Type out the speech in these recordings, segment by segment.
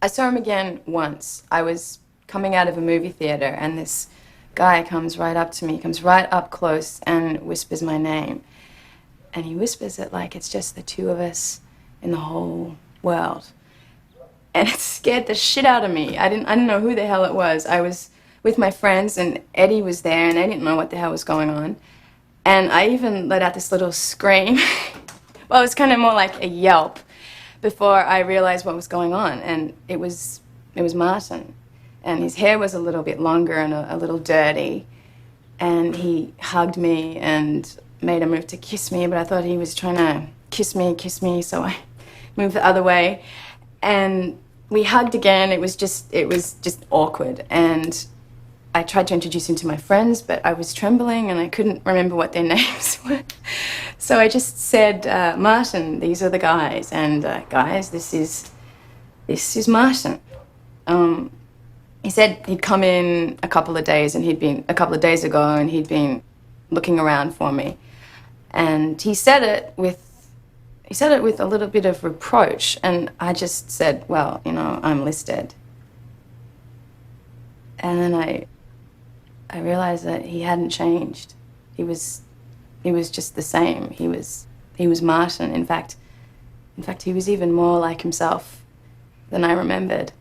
I saw him again once. I was coming out of a movie theater, and this guy comes right up to me, comes right up close and whispers my name. And he whispers it like it's just the two of us in the whole world. And it scared the shit out of me. I didn't know who the hell it was. I was with my friends, and Eddie was there, and they didn't know what the hell was going on. And I even let out this little scream. Well, it was kind of more like a yelp before I realized what was going on. And it was Martin. And his hair was a little bit longer and a little dirty. And he hugged me and made a move to kiss me, but I thought he was trying to kiss me, so I moved the other way. And we hugged again. It was just awkward. And I tried to introduce him to my friends, but I was trembling and I couldn't remember what their names were. So I just said, Martin, these are the guys, and guys, this is Martin. He said he'd come in a couple of days ago, and he'd been looking around for me. And he said it with a little bit of reproach, and I just said, well, I'm listed. And then I realized that he hadn't changed. He was just the same. He was Martin. In fact, he was even more like himself than I remembered.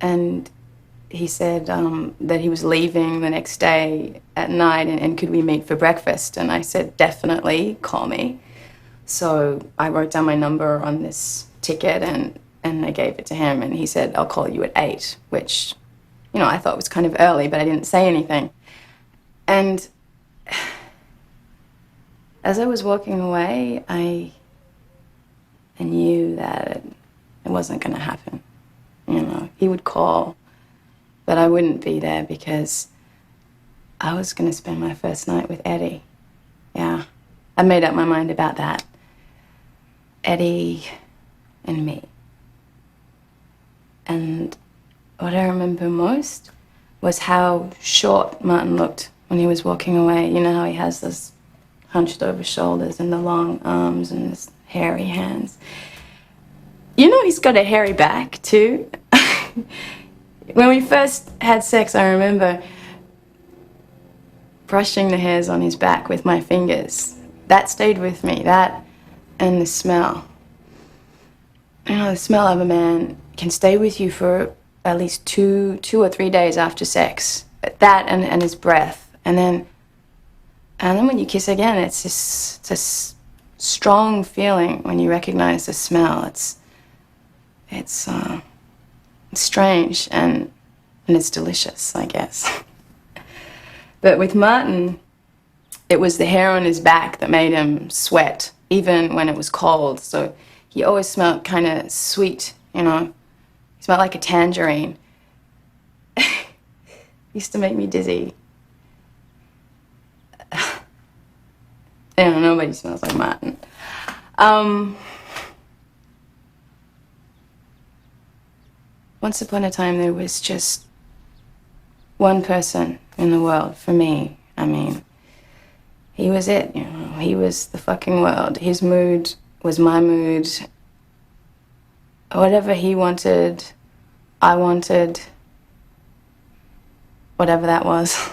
And he said that he was leaving the next day at night, and could we meet for breakfast? And I said, definitely, call me. So I wrote down my number on this ticket, and I gave it to him, and he said, I'll call you at 8, which, I thought was kind of early, but I didn't say anything. And as I was walking away, I knew that it wasn't going to happen. He would call, but I wouldn't be there because I was going to spend my first night with Eddie. Yeah, I made up my mind about that. Eddie and me. And what I remember most was how short Martin looked when he was walking away. You know how he has those hunched over shoulders and the long arms and his hairy hands. He's got a hairy back too. When we first had sex, I remember brushing the hairs on his back with my fingers. That stayed with me, that and the smell. The smell of a man can stay with you for at least two or 3 days after sex. That and his breath. And then when you kiss again, it's a strong feeling when you recognize the smell. It's strange and it's delicious, I guess. But with Martin, it was the hair on his back that made him sweat, even when it was cold. So he always smelled kind of sweet, He smelled like a tangerine. Used to make me dizzy. Nobody smells like Martin. Once upon a time, there was just one person in the world for me. He was it, He was the fucking world. His mood was my mood. Whatever he wanted, I wanted. Whatever that was.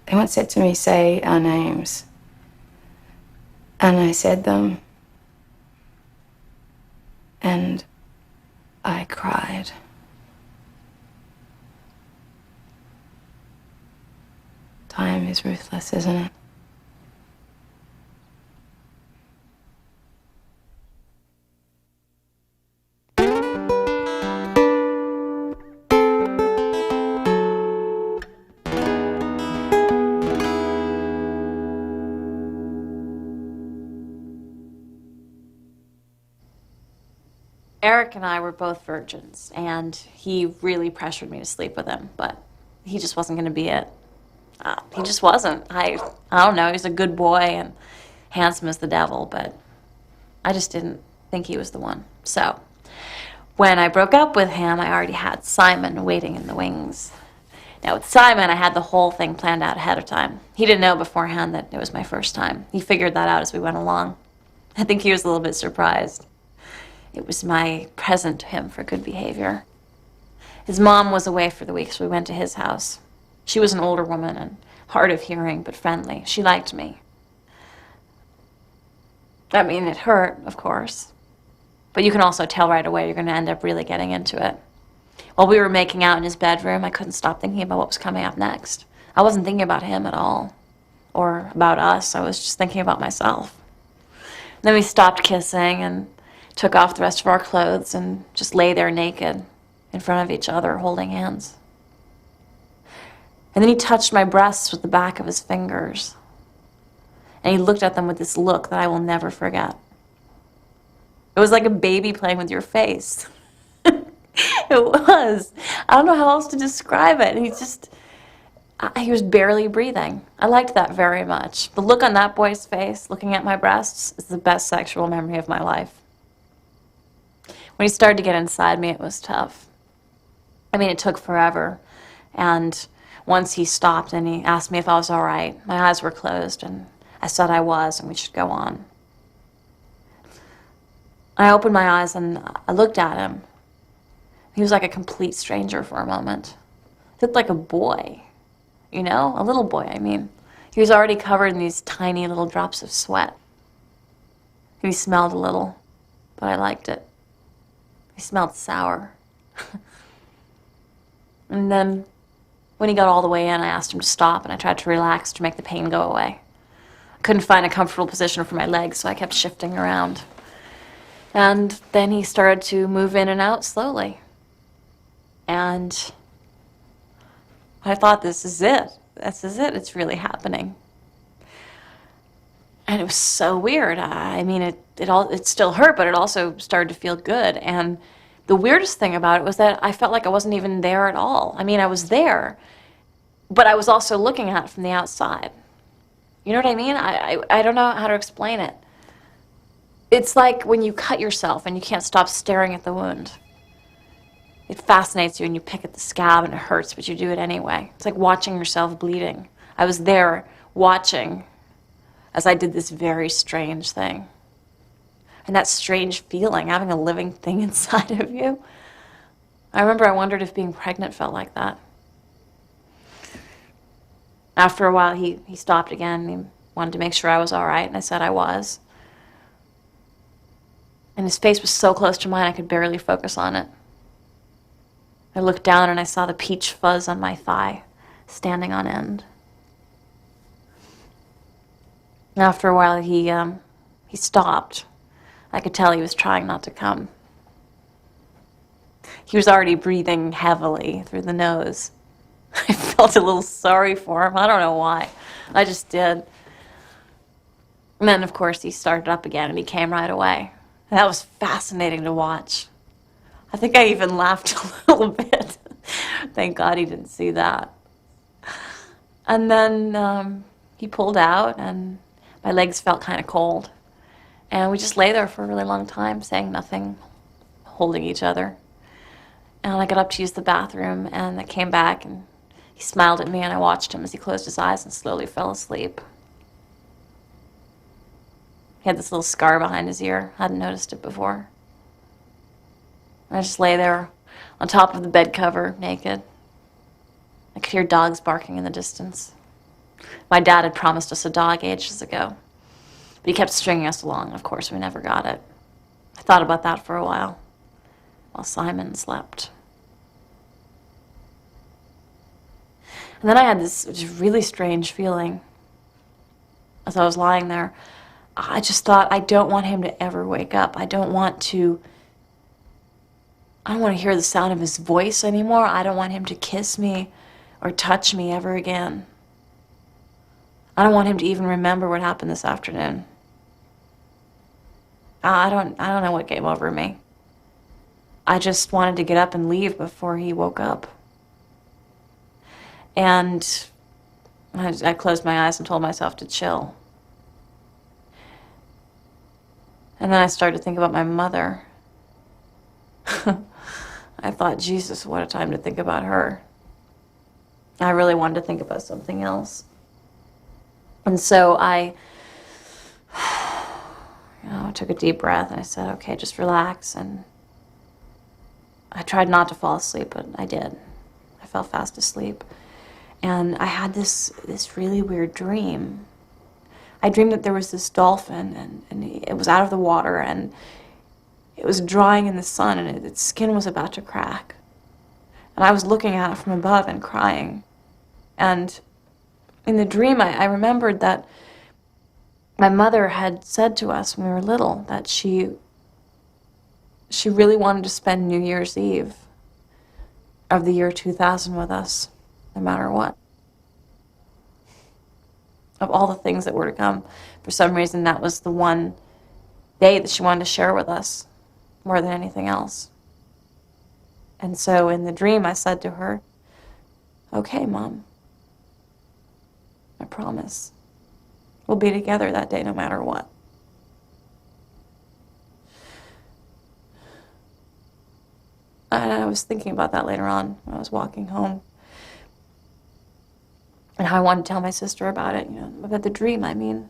They once said to me, say our names. And I said them, and I cried. Time is ruthless, isn't it? Eric and I were both virgins, and he really pressured me to sleep with him, but he just wasn't going to be it. He just wasn't. I don't know, he was a good boy and handsome as the devil, but I just didn't think he was the one. So when I broke up with him, I already had Simon waiting in the wings. Now with Simon, I had the whole thing planned out ahead of time. He didn't know beforehand that it was my first time. He figured that out as we went along. I think he was a little bit surprised. It was my present to him for good behavior. His mom was away for the week, so we went to his house. She was an older woman and hard of hearing, but friendly. She liked me. I mean, it hurt, of course. But you can also tell right away you're going to end up really getting into it. While we were making out in his bedroom, I couldn't stop thinking about what was coming up next. I wasn't thinking about him at all, or about us. I was just thinking about myself. Then we stopped kissing and took off the rest of our clothes and just lay there naked in front of each other, holding hands. And then he touched my breasts with the back of his fingers. And he looked at them with this look that I will never forget. It was like a baby playing with your face. It was. I don't know how else to describe it. He was barely breathing. I liked that very much. The look on that boy's face, looking at my breasts, is the best sexual memory of my life. When he started to get inside me, it was tough. I mean, it took forever. And once he stopped and he asked me if I was all right, my eyes were closed, and I said I was, and we should go on. I opened my eyes and I looked at him. He was like a complete stranger for a moment. He looked like a boy, you know, a little boy, I mean. He was already covered in these tiny little drops of sweat. He smelled a little, but I liked it. He smelled sour. And then when he got all the way in, I asked him to stop, and I tried to relax to make the pain go away. I couldn't find a comfortable position for my legs, so I kept shifting around. And then he started to move in and out slowly. And I thought, this is it. This is it. It's really happening. And it was so weird. I mean, it still hurt, but it also started to feel good. And the weirdest thing about it was that I felt like I wasn't even there at all. I mean, I was there, but I was also looking at it from the outside. You know what I mean? I don't know how to explain it. It's like when you cut yourself and you can't stop staring at the wound. It fascinates you and you pick at the scab and it hurts, but you do it anyway. It's like watching yourself bleeding. I was there watching as I did this very strange thing. And that strange feeling, having a living thing inside of you. I remember I wondered if being pregnant felt like that. After a while, he stopped again. He wanted to make sure I was all right, and I said I was. And his face was so close to mine, I could barely focus on it. I looked down and I saw the peach fuzz on my thigh, standing on end. After a while, he stopped. I could tell he was trying not to come. He was already breathing heavily through the nose. I felt a little sorry for him. I don't know why. I just did. And then, of course, he started up again and he came right away. And that was fascinating to watch. I think I even laughed a little bit. Thank God he didn't see that. And then he pulled out and my legs felt kind of cold. And we just lay there for a really long time, saying nothing, holding each other. And I got up to use the bathroom, and I came back, and he smiled at me, and I watched him as he closed his eyes and slowly fell asleep. He had this little scar behind his ear. I hadn't noticed it before. I just lay there on top of the bed cover, naked. I could hear dogs barking in the distance. My dad had promised us a dog ages ago. But he kept stringing us along. Of course, we never got it. I thought about that for a while Simon slept. And then I had this really strange feeling as I was lying there. I just thought, I don't want him to ever wake up. I don't want to hear the sound of his voice anymore. I don't want him to kiss me or touch me ever again. I don't want him to even remember what happened this afternoon. I don't know what came over me. I just wanted to get up and leave before he woke up. And I closed my eyes and told myself to chill. And then I started to think about my mother. I thought, Jesus, what a time to think about her. I really wanted to think about something else. And so I took a deep breath and I said, okay, just relax. And I tried not to fall asleep, but I did. I fell fast asleep. And I had this really weird dream. I dreamed that there was this dolphin, and it was out of the water, and it was drying in the sun, and its skin was about to crack. And I was looking at it from above and crying. And in the dream, I remembered that my mother had said to us when we were little that she really wanted to spend New Year's Eve of the year 2000 with us, no matter what. Of all the things that were to come, for some reason that was the one day that she wanted to share with us more than anything else. And so in the dream I said to her, okay, Mom, I promise. We'll be together that day no matter what. And I was thinking about that later on when I was walking home. And how I wanted to tell my sister about it, about the dream. I mean,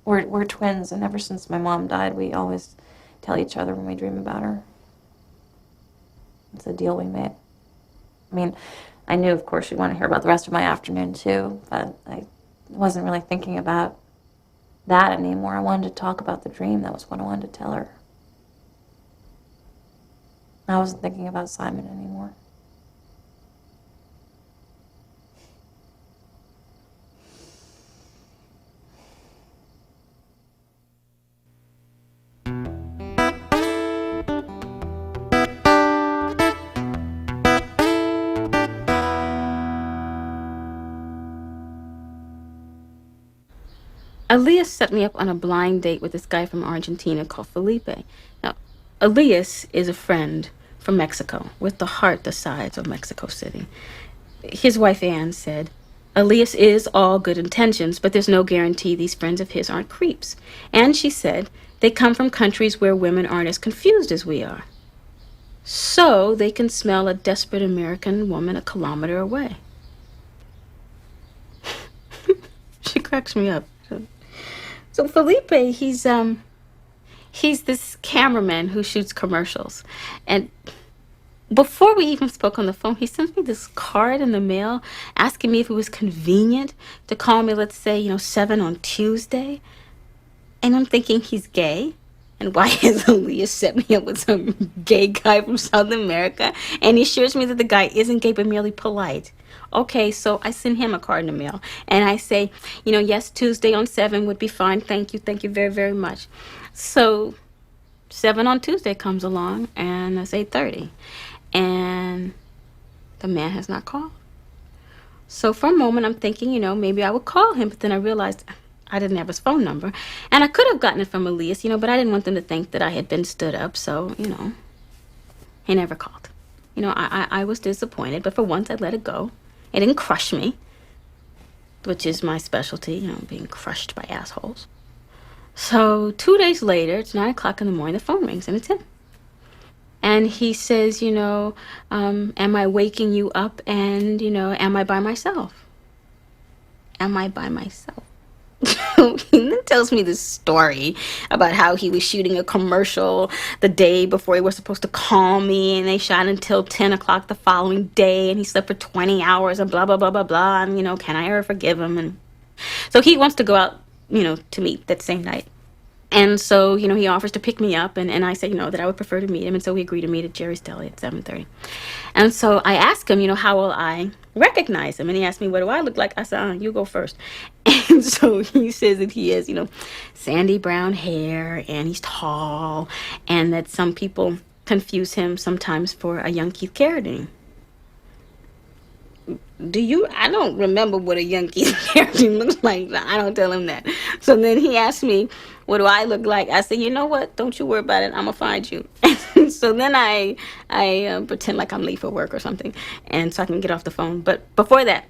we're twins, and ever since my mom died, we always tell each other when we dream about her. It's a deal we made. I mean, I knew, of course, she'd want to hear about the rest of my afternoon, too, but I wasn't really thinking about that anymore. I wanted to talk about the dream. That was what I wanted to tell her. I wasn't thinking about Simon anymore. Elias set me up on a blind date with this guy from Argentina called Felipe. Now, Elias is a friend from Mexico, with the heart the size of Mexico City. His wife Anne said, Elias is all good intentions, but there's no guarantee these friends of his aren't creeps. And she said, they come from countries where women aren't as confused as we are. So they can smell a desperate American woman a kilometer away. She cracks me up. So Felipe, he's this cameraman who shoots commercials. And before we even spoke on the phone, he sent me this card in the mail asking me if it was convenient to call me, let's say, 7 on Tuesday. And I'm thinking he's gay. And why has Elias set me up with some gay guy from South America? And he assures me that the guy isn't gay but merely polite. Okay, so I send him a card in the mail. And I say, yes, Tuesday on 7 would be fine. Thank you very, very much. So 7 on Tuesday comes along, and it's 8:30. And the man has not called. So for a moment, I'm thinking, maybe I would call him. But then I realized I didn't have his phone number. And I could have gotten it from Elias, but I didn't want them to think that I had been stood up. So, he never called. I was disappointed, but for once I let it go. It didn't crush me, which is my specialty, being crushed by assholes. So 2 days later, it's 9 o'clock in the morning, the phone rings, and it's him. And he says, am I waking you up? And, am I by myself? Am I by myself? He then tells me this story about how he was shooting a commercial the day before he was supposed to call me, and they shot until 10 o'clock the following day, and he slept for 20 hours and blah, blah, blah, blah, blah, and, can I ever forgive him? And so he wants to go out, to meet that same night. And so, he offers to pick me up, and I said, that I would prefer to meet him, and so we agreed to meet at Jerry's Deli at 7:30. And so I asked him, how will I recognize him? And he asked me, what do I look like? I said, you go first. And so he says that he has, sandy brown hair, and he's tall, and that some people confuse him sometimes for a young Keith Carradine. I don't remember what a young Keith Carradine looks like. I don't tell him that. So then he asked me, what do I look like? I said, you know what? Don't you worry about it. I'm going to find you. So then I pretend like I'm late for work or something, and so I can get off the phone. But before that,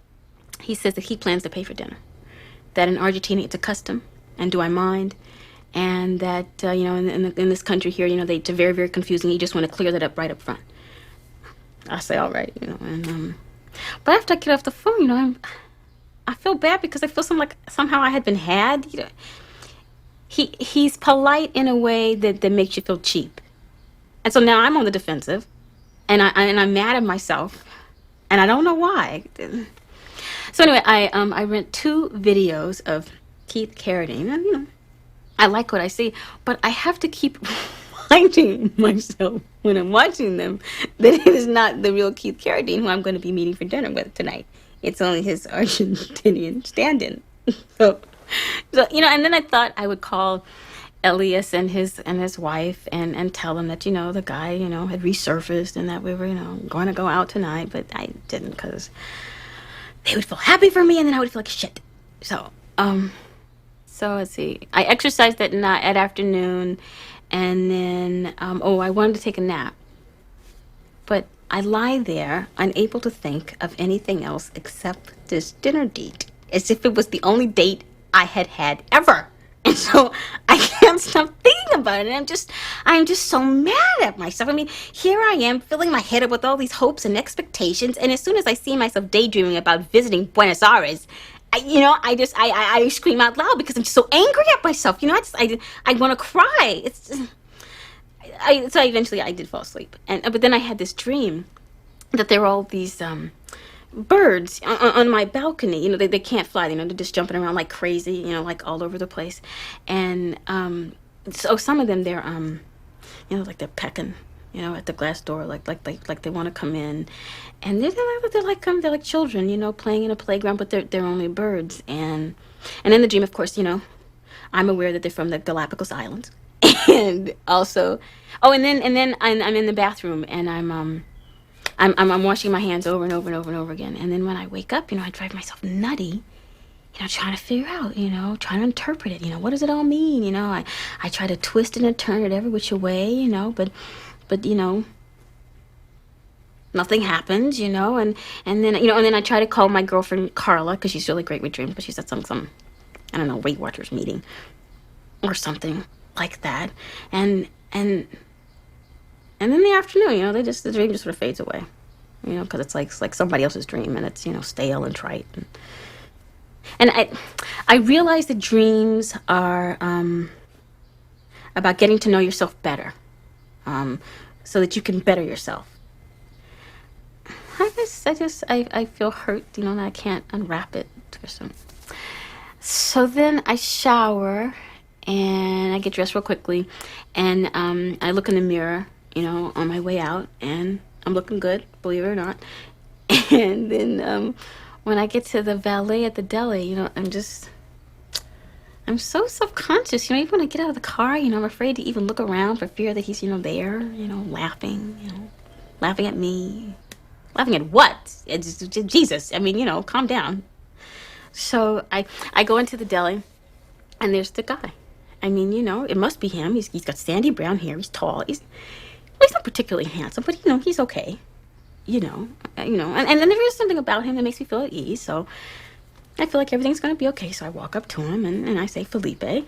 he says that he plans to pay for dinner. That in Argentina it's a custom, and do I mind? And that, in this country here, they're very, very confusing. You just want to clear that up right up front. I say, all right, and But after I get off the phone, I feel bad because I feel somehow I had been had. He's polite in a way that makes you feel cheap. And so now I'm on the defensive, and I'm mad at myself, and I don't know why. So anyway, I rent 2 videos of Keith Carradine, and I like what I see, but I have to keep reminding myself when I'm watching them that it is not the real Keith Carradine who I'm going to be meeting for dinner with tonight. It's only his Argentinian stand-in. So and then I thought I would call Elias and his wife and tell them that the guy had resurfaced and that we were going to go out tonight, but I didn't because they would feel happy for me and then I would feel like shit. So let's see. I exercised at afternoon, and then I wanted to take a nap, but I lie there unable to think of anything else except this dinner date, as if it was the only date I had ever. And so I can't stop thinking about it. And I'm just so mad at myself. I mean, here I am filling my head up with all these hopes and expectations. And as soon as I see myself daydreaming about visiting Buenos Aires, I scream out loud because I'm just so angry at myself. I want to cry. So eventually I did fall asleep. But then I had this dream that there were all these birds on my balcony. They can't fly. They're just jumping around like crazy. Like all over the place. And so some of them they're like they're pecking. At the glass door, like they want to come in, and they're like children, playing in a playground, but they're only birds. And in the dream, of course, I'm aware that they're from the Galapagos Islands, and also, and then I'm in the bathroom and I'm washing my hands over and over and over and over again. And then when I wake up, I drive myself nutty, trying to figure out, trying to interpret it. What does it all mean? I try to twist it and turn it every which way, but nothing happens, and then I try to call my girlfriend Carla because she's really great with dreams, but she's at some I don't know, Weight Watchers meeting or something like that, and in the afternoon, the dream just sort of fades away, because it's like somebody else's dream and it's stale and trite, and I realize that dreams are about getting to know yourself better. So that you can better yourself. I feel hurt, and I can't unwrap it or something. So then I shower and I get dressed real quickly, and I look in the mirror, on my way out, and I'm looking good, believe it or not. And then when I get to the valet at the deli, I'm so self-conscious, even when I get out of the car, I'm afraid to even look around for fear that he's, there, laughing, laughing at me. Laughing at what? It's Jesus, calm down. So I go into the deli, and there's the guy. It must be him. He's got sandy brown hair, he's tall, he's not particularly handsome, but, he's okay. And then there is something about him that makes me feel at ease, so I feel like everything's going to be okay. So I walk up to him and I say, Felipe.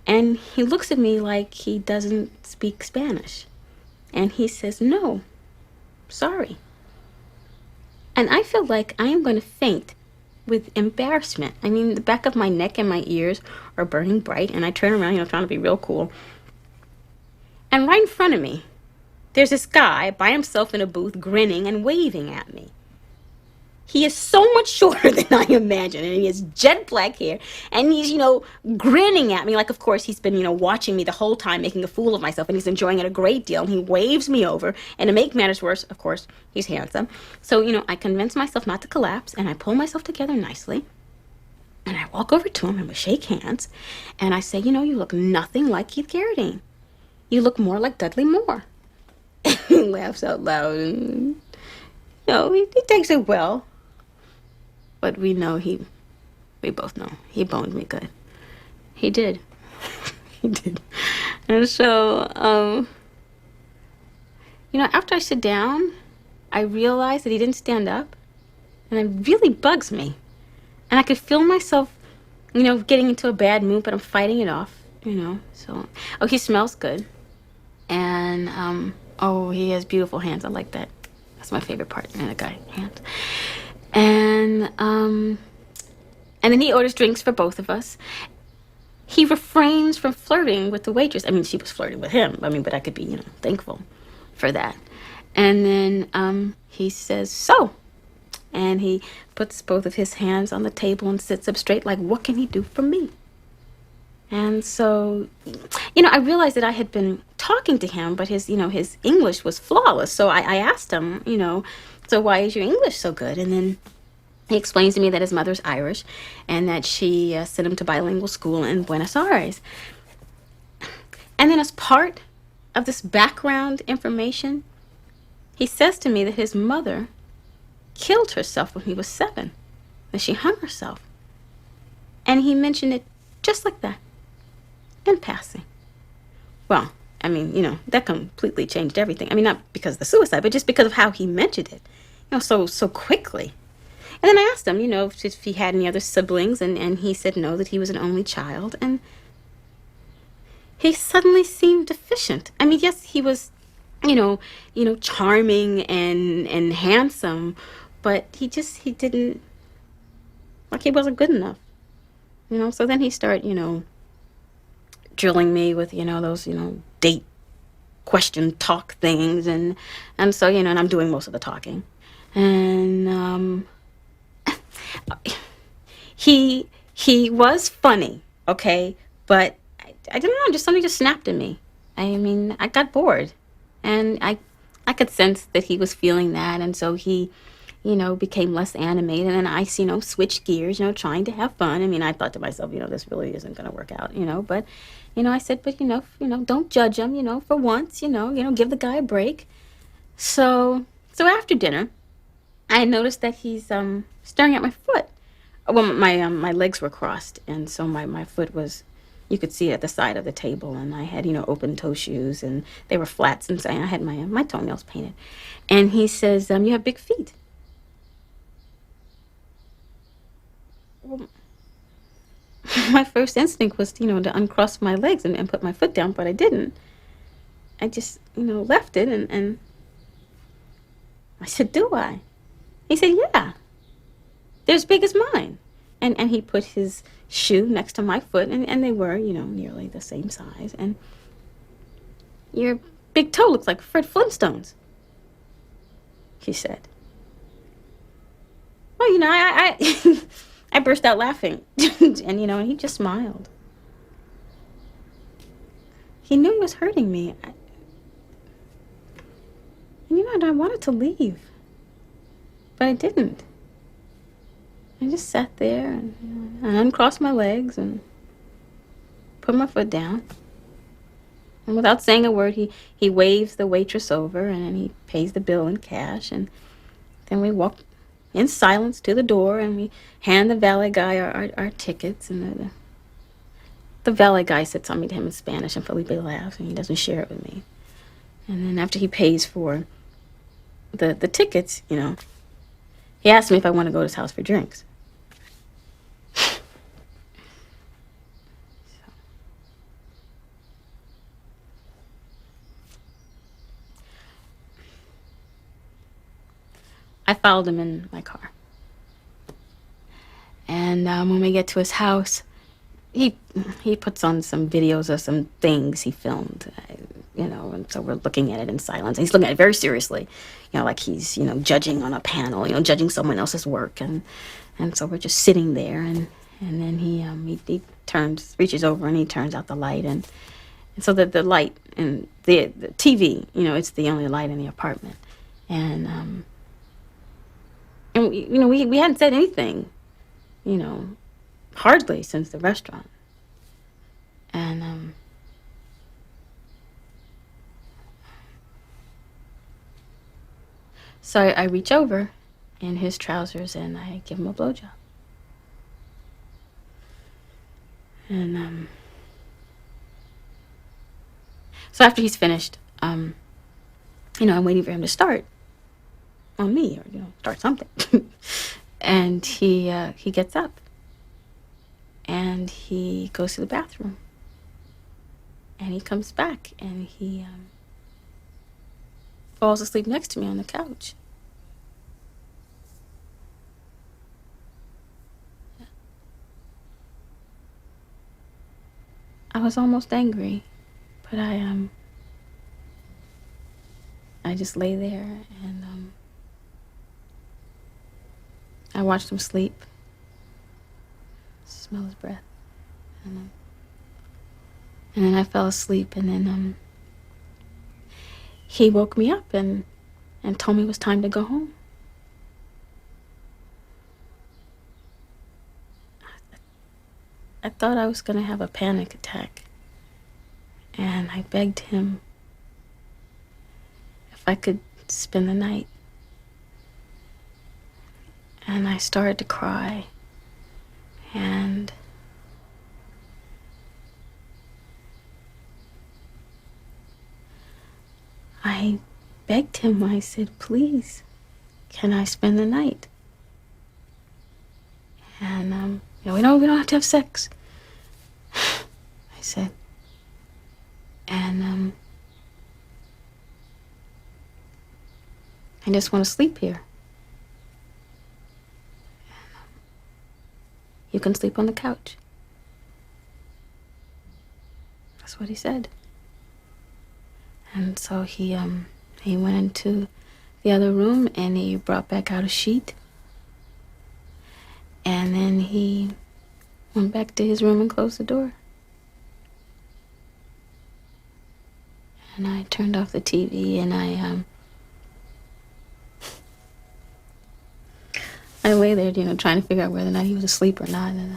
And he looks at me like he doesn't speak Spanish. And he says, no, sorry. And I feel like I am going to faint with embarrassment. The back of my neck and my ears are burning bright. And I turn around, trying to be real cool. And right in front of me, there's this guy by himself in a booth grinning and waving at me. He is so much shorter than I imagined, and he has jet black hair, and he's, grinning at me like, of course, he's been, watching me the whole time, making a fool of myself, and he's enjoying it a great deal, and he waves me over, and to make matters worse, of course, he's handsome. So, I convince myself not to collapse, and I pull myself together nicely, and I walk over to him, and we shake hands, and I say, you look nothing like Keith Carradine. You look more like Dudley Moore. And he laughs out loud, and, he takes it well. But we both know, he boned me good. He did. He did. And so, after I sit down, I realize that he didn't stand up. And it really bugs me. And I could feel myself, getting into a bad mood, but I'm fighting it off, So, he smells good. And, he has beautiful hands. I like that. That's my favorite part in a guy, hands. And then he orders drinks for both of us. He refrains from flirting with the waitress. I mean, she was flirting with him. I mean, but I could be, thankful for that. And then he says, so. And he puts both of his hands on the table and sits up straight like, what can he do for me? And so, I realized that I had been talking to him, but his English was flawless. So I asked him, so why is your English so good? And then he explains to me that his mother's Irish and that she sent him to bilingual school in Buenos Aires. And then as part of this background information, he says to me that his mother killed herself when he was 7, that she hung herself. And he mentioned it just like that, in passing. Well, I mean, that completely changed everything. I mean, not because of the suicide, but just because of how he mentioned it, so quickly. And then I asked him, if he had any other siblings, and he said no, that he was an only child. And he suddenly seemed deficient. I mean, yes, he was, charming and handsome, but he didn't, like he wasn't good enough. So then he started, drilling me with, those, date question talk things. And so, and I'm doing most of the talking. And, he was funny, okay, but I don't know, something just snapped in me. I mean, I got bored, and I could sense that he was feeling that, and so he, became less animated, and I, switched gears, trying to have fun. I mean, I thought to myself, this really isn't going to work out, but, I said, but, don't judge him, for once, give the guy a break. So after dinner, I noticed that he's staring at my foot. Well, my legs were crossed, and so my foot was, you could see it at the side of the table, and I had, open toe shoes, and they were flats, and so I had my toenails painted. And he says, you have big feet. Well, my first instinct was, to uncross my legs and put my foot down, but I didn't. I just, left it, and I said, do I? He said, yeah. They're as big as mine. And he put his shoe next to my foot, and they were, nearly the same size. And your big toe looks like Fred Flintstone's, he said. Well, I I burst out laughing, and he just smiled. He knew he was hurting me. And I wanted to leave, but I didn't. I just sat there and I uncrossed my legs and put my foot down. And without saying a word, he waves the waitress over, and then he pays the bill in cash. And then we walk in silence to the door, and we hand the valet guy our tickets. And the valet guy said something to him in Spanish, and Felipe laughs, and he doesn't share it with me. And then after he pays for the tickets, he asked me if I want to go to his house for drinks. I followed him in my car. And when we get to his house, he puts on some videos of some things he filmed, and so we're looking at it in silence. He's looking at it very seriously, like he's, judging on a panel, judging someone else's work. And so we're just sitting there, and then he reaches over and he turns out the light. And so the light and the TV, it's the only light in the apartment. And we hadn't said anything, hardly since the restaurant. And so I reach over in his trousers and I give him a blowjob. And so after he's finished, I'm waiting for him to start on me, or start something. And he gets up and he goes to the bathroom, and he comes back and he falls asleep next to me on the couch. I was almost angry, but I just lay there and I watched him sleep. Smell his breath. And then I fell asleep, and then he woke me up and told me it was time to go home. I thought I was going to have a panic attack, and I begged him if I could spend the night. And I started to cry, and I begged him. I said, please, can I spend the night? And we don't have to have sex, I said. And I just want to sleep here. You can sleep on the couch. That's what he said. And so he went into the other room and he brought back out a sheet. And then he went back to his room and closed the door. And I turned off the TV and I lay there, trying to figure out whether or not he was asleep or not. And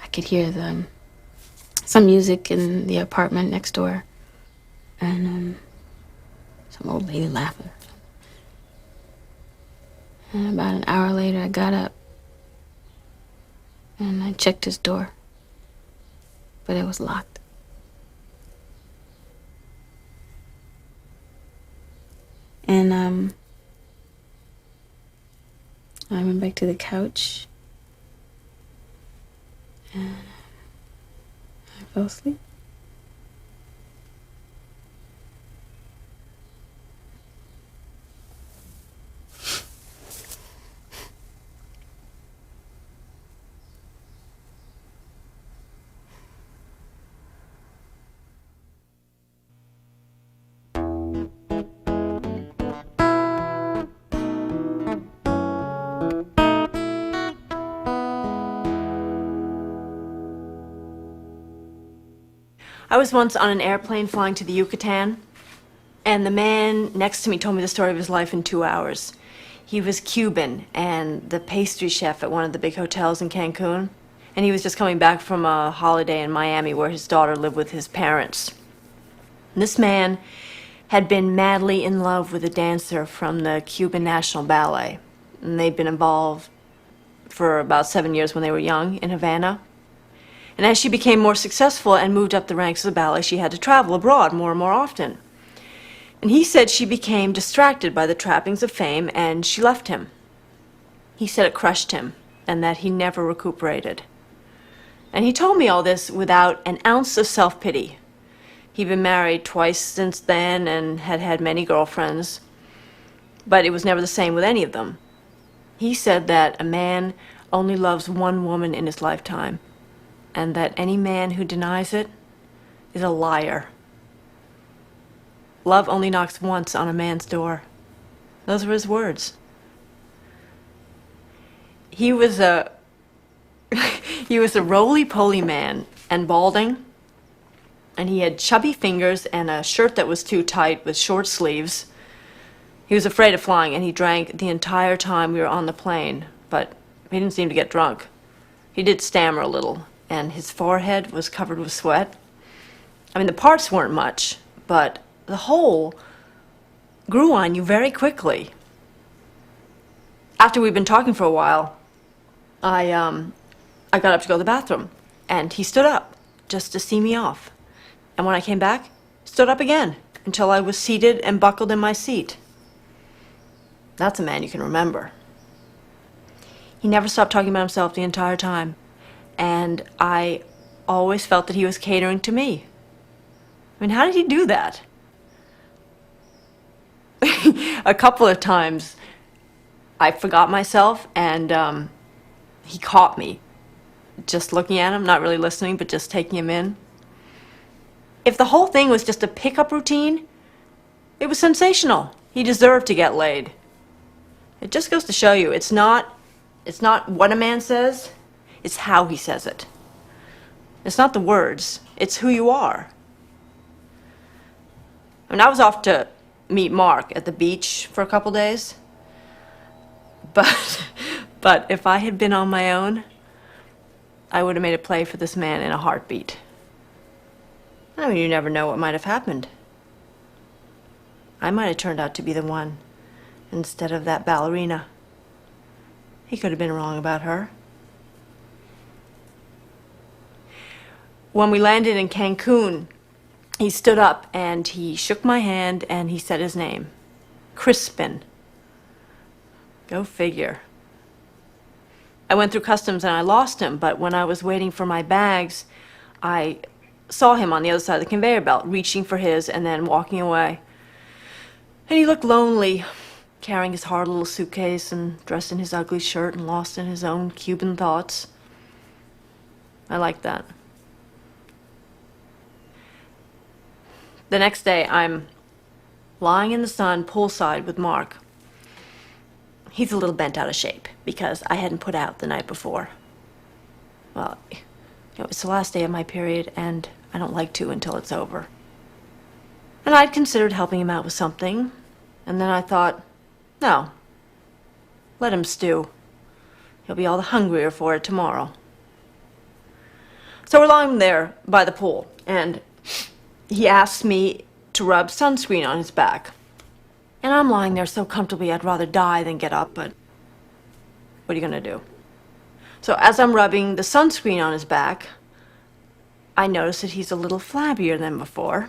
I could hear some music in the apartment next door, and some old lady laughing. And about an hour later, I got up and I checked his door, but it was locked. And I went back to the couch and I fell asleep. I was once on an airplane flying to the Yucatan, and the man next to me told me the story of his life in 2 hours. He was Cuban and the pastry chef at one of the big hotels in Cancun, and he was just coming back from a holiday in Miami where his daughter lived with his parents. And this man had been madly in love with a dancer from the Cuban National Ballet, and they'd been involved for about 7 years when they were young in Havana. And as she became more successful and moved up the ranks of the ballet, she had to travel abroad more and more often. And he said she became distracted by the trappings of fame and she left him. He said it crushed him and that he never recuperated. And he told me all this without an ounce of self-pity. He'd been married twice since then and had had many girlfriends, but it was never the same with any of them. He said that a man only loves one woman in his lifetime, and that any man who denies it is a liar. Love only knocks once on a man's door. Those were his words. He was a roly-poly man and balding, and he had chubby fingers and a shirt that was too tight with short sleeves. He was afraid of flying, and he drank the entire time we were on the plane, but he didn't seem to get drunk. He did stammer a little, and his forehead was covered with sweat. I mean, the parts weren't much, but the whole grew on you very quickly. After we'd been talking for a while, I got up to go to the bathroom, and he stood up just to see me off. And when I came back, stood up again until I was seated and buckled in my seat. That's a man you can remember. He never stopped talking about himself the entire time. And I always felt that he was catering to me. I mean, how did he do that? A couple of times I forgot myself and he caught me. just looking at him, not really listening, but just taking him in. If the whole thing was just a pickup routine, it was sensational. He deserved to get laid. It just goes to show you, it's not what a man says, it's how he says it. It's not the words, it's who you are. I mean, I was off to meet Mark at the beach for a couple days. But if I had been on my own, I would have made a play for this man in a heartbeat. I mean, you never know what might have happened. I might have turned out to be the one instead of that ballerina. He could have been wrong about her. When we landed in Cancun, he stood up and he shook my hand and he said his name. Crispin. Go figure. I went through customs and I lost him, but when I was waiting for my bags, I saw him on the other side of the conveyor belt, reaching for his and then walking away. And he looked lonely, carrying his hard little suitcase and dressed in his ugly shirt and lost in his own Cuban thoughts. I liked that. The next day, I'm lying in the sun poolside with Mark. He's a little bent out of shape because I hadn't put out the night before. Well, it's the last day of my period, and I don't like to until it's over. And I'd considered helping him out with something, and then I thought, no, let him stew. He'll be all the hungrier for it tomorrow. So we're lying there by the pool, and he asked me to rub sunscreen on his back. And I'm lying there so comfortably I'd rather die than get up, but what are you gonna do? So as I'm rubbing the sunscreen on his back, I notice that he's a little flabbier than before,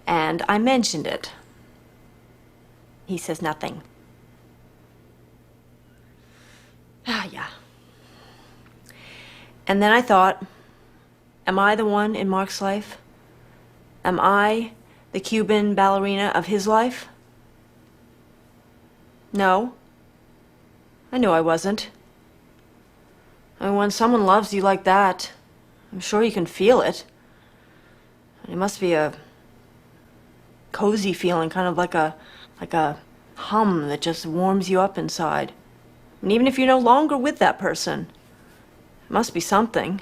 and I mentioned it. He says nothing. Ah, yeah. And then I thought, am I the one in Mark's life? Am I the Cuban ballerina of his life? No. I knew I wasn't. I mean, when someone loves you like that, I'm sure you can feel it. It must be a cozy feeling, kind of like a hum that just warms you up inside. And even if you're no longer with that person, it must be something.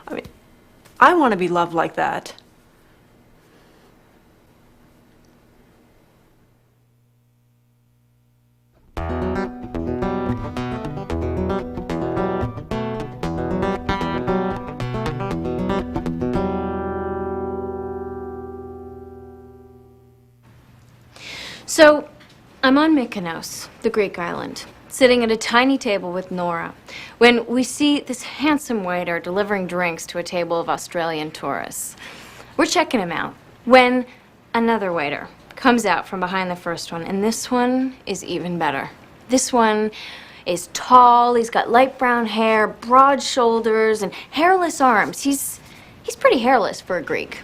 I mean, I want to be loved like that. So, I'm on Mykonos, the Greek island, sitting at a tiny table with Nora, when we see this handsome waiter delivering drinks to a table of Australian tourists. We're checking him out when another waiter comes out from behind the first one, and this one is even better. This one is tall, he's got light brown hair, broad shoulders, and hairless arms. He's pretty hairless for a Greek.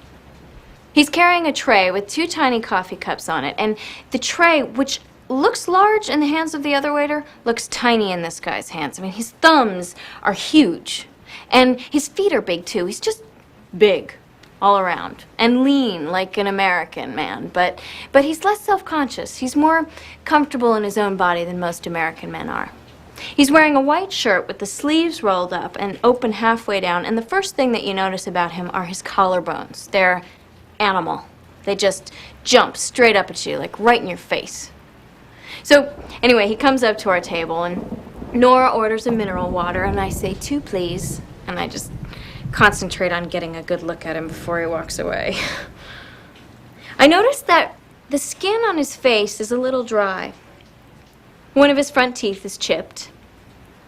He's carrying a tray with 2 tiny coffee cups on it, and the tray, which looks large in the hands of the other waiter, looks tiny in this guy's hands. I mean, his thumbs are huge, and his feet are big too. He's just big all around and lean like an American man, but he's less self-conscious. He's more comfortable in his own body than most American men are. He's wearing a white shirt with the sleeves rolled up and open halfway down, and the first thing that you notice about him are his collarbones. They're animal. They just jump straight up at you, like right in your face. So anyway, he comes up to our table, and Nora orders a mineral water, and I say, 2, please. And I just concentrate on getting a good look at him before he walks away. I noticed that the skin on his face is a little dry. One of his front teeth is chipped,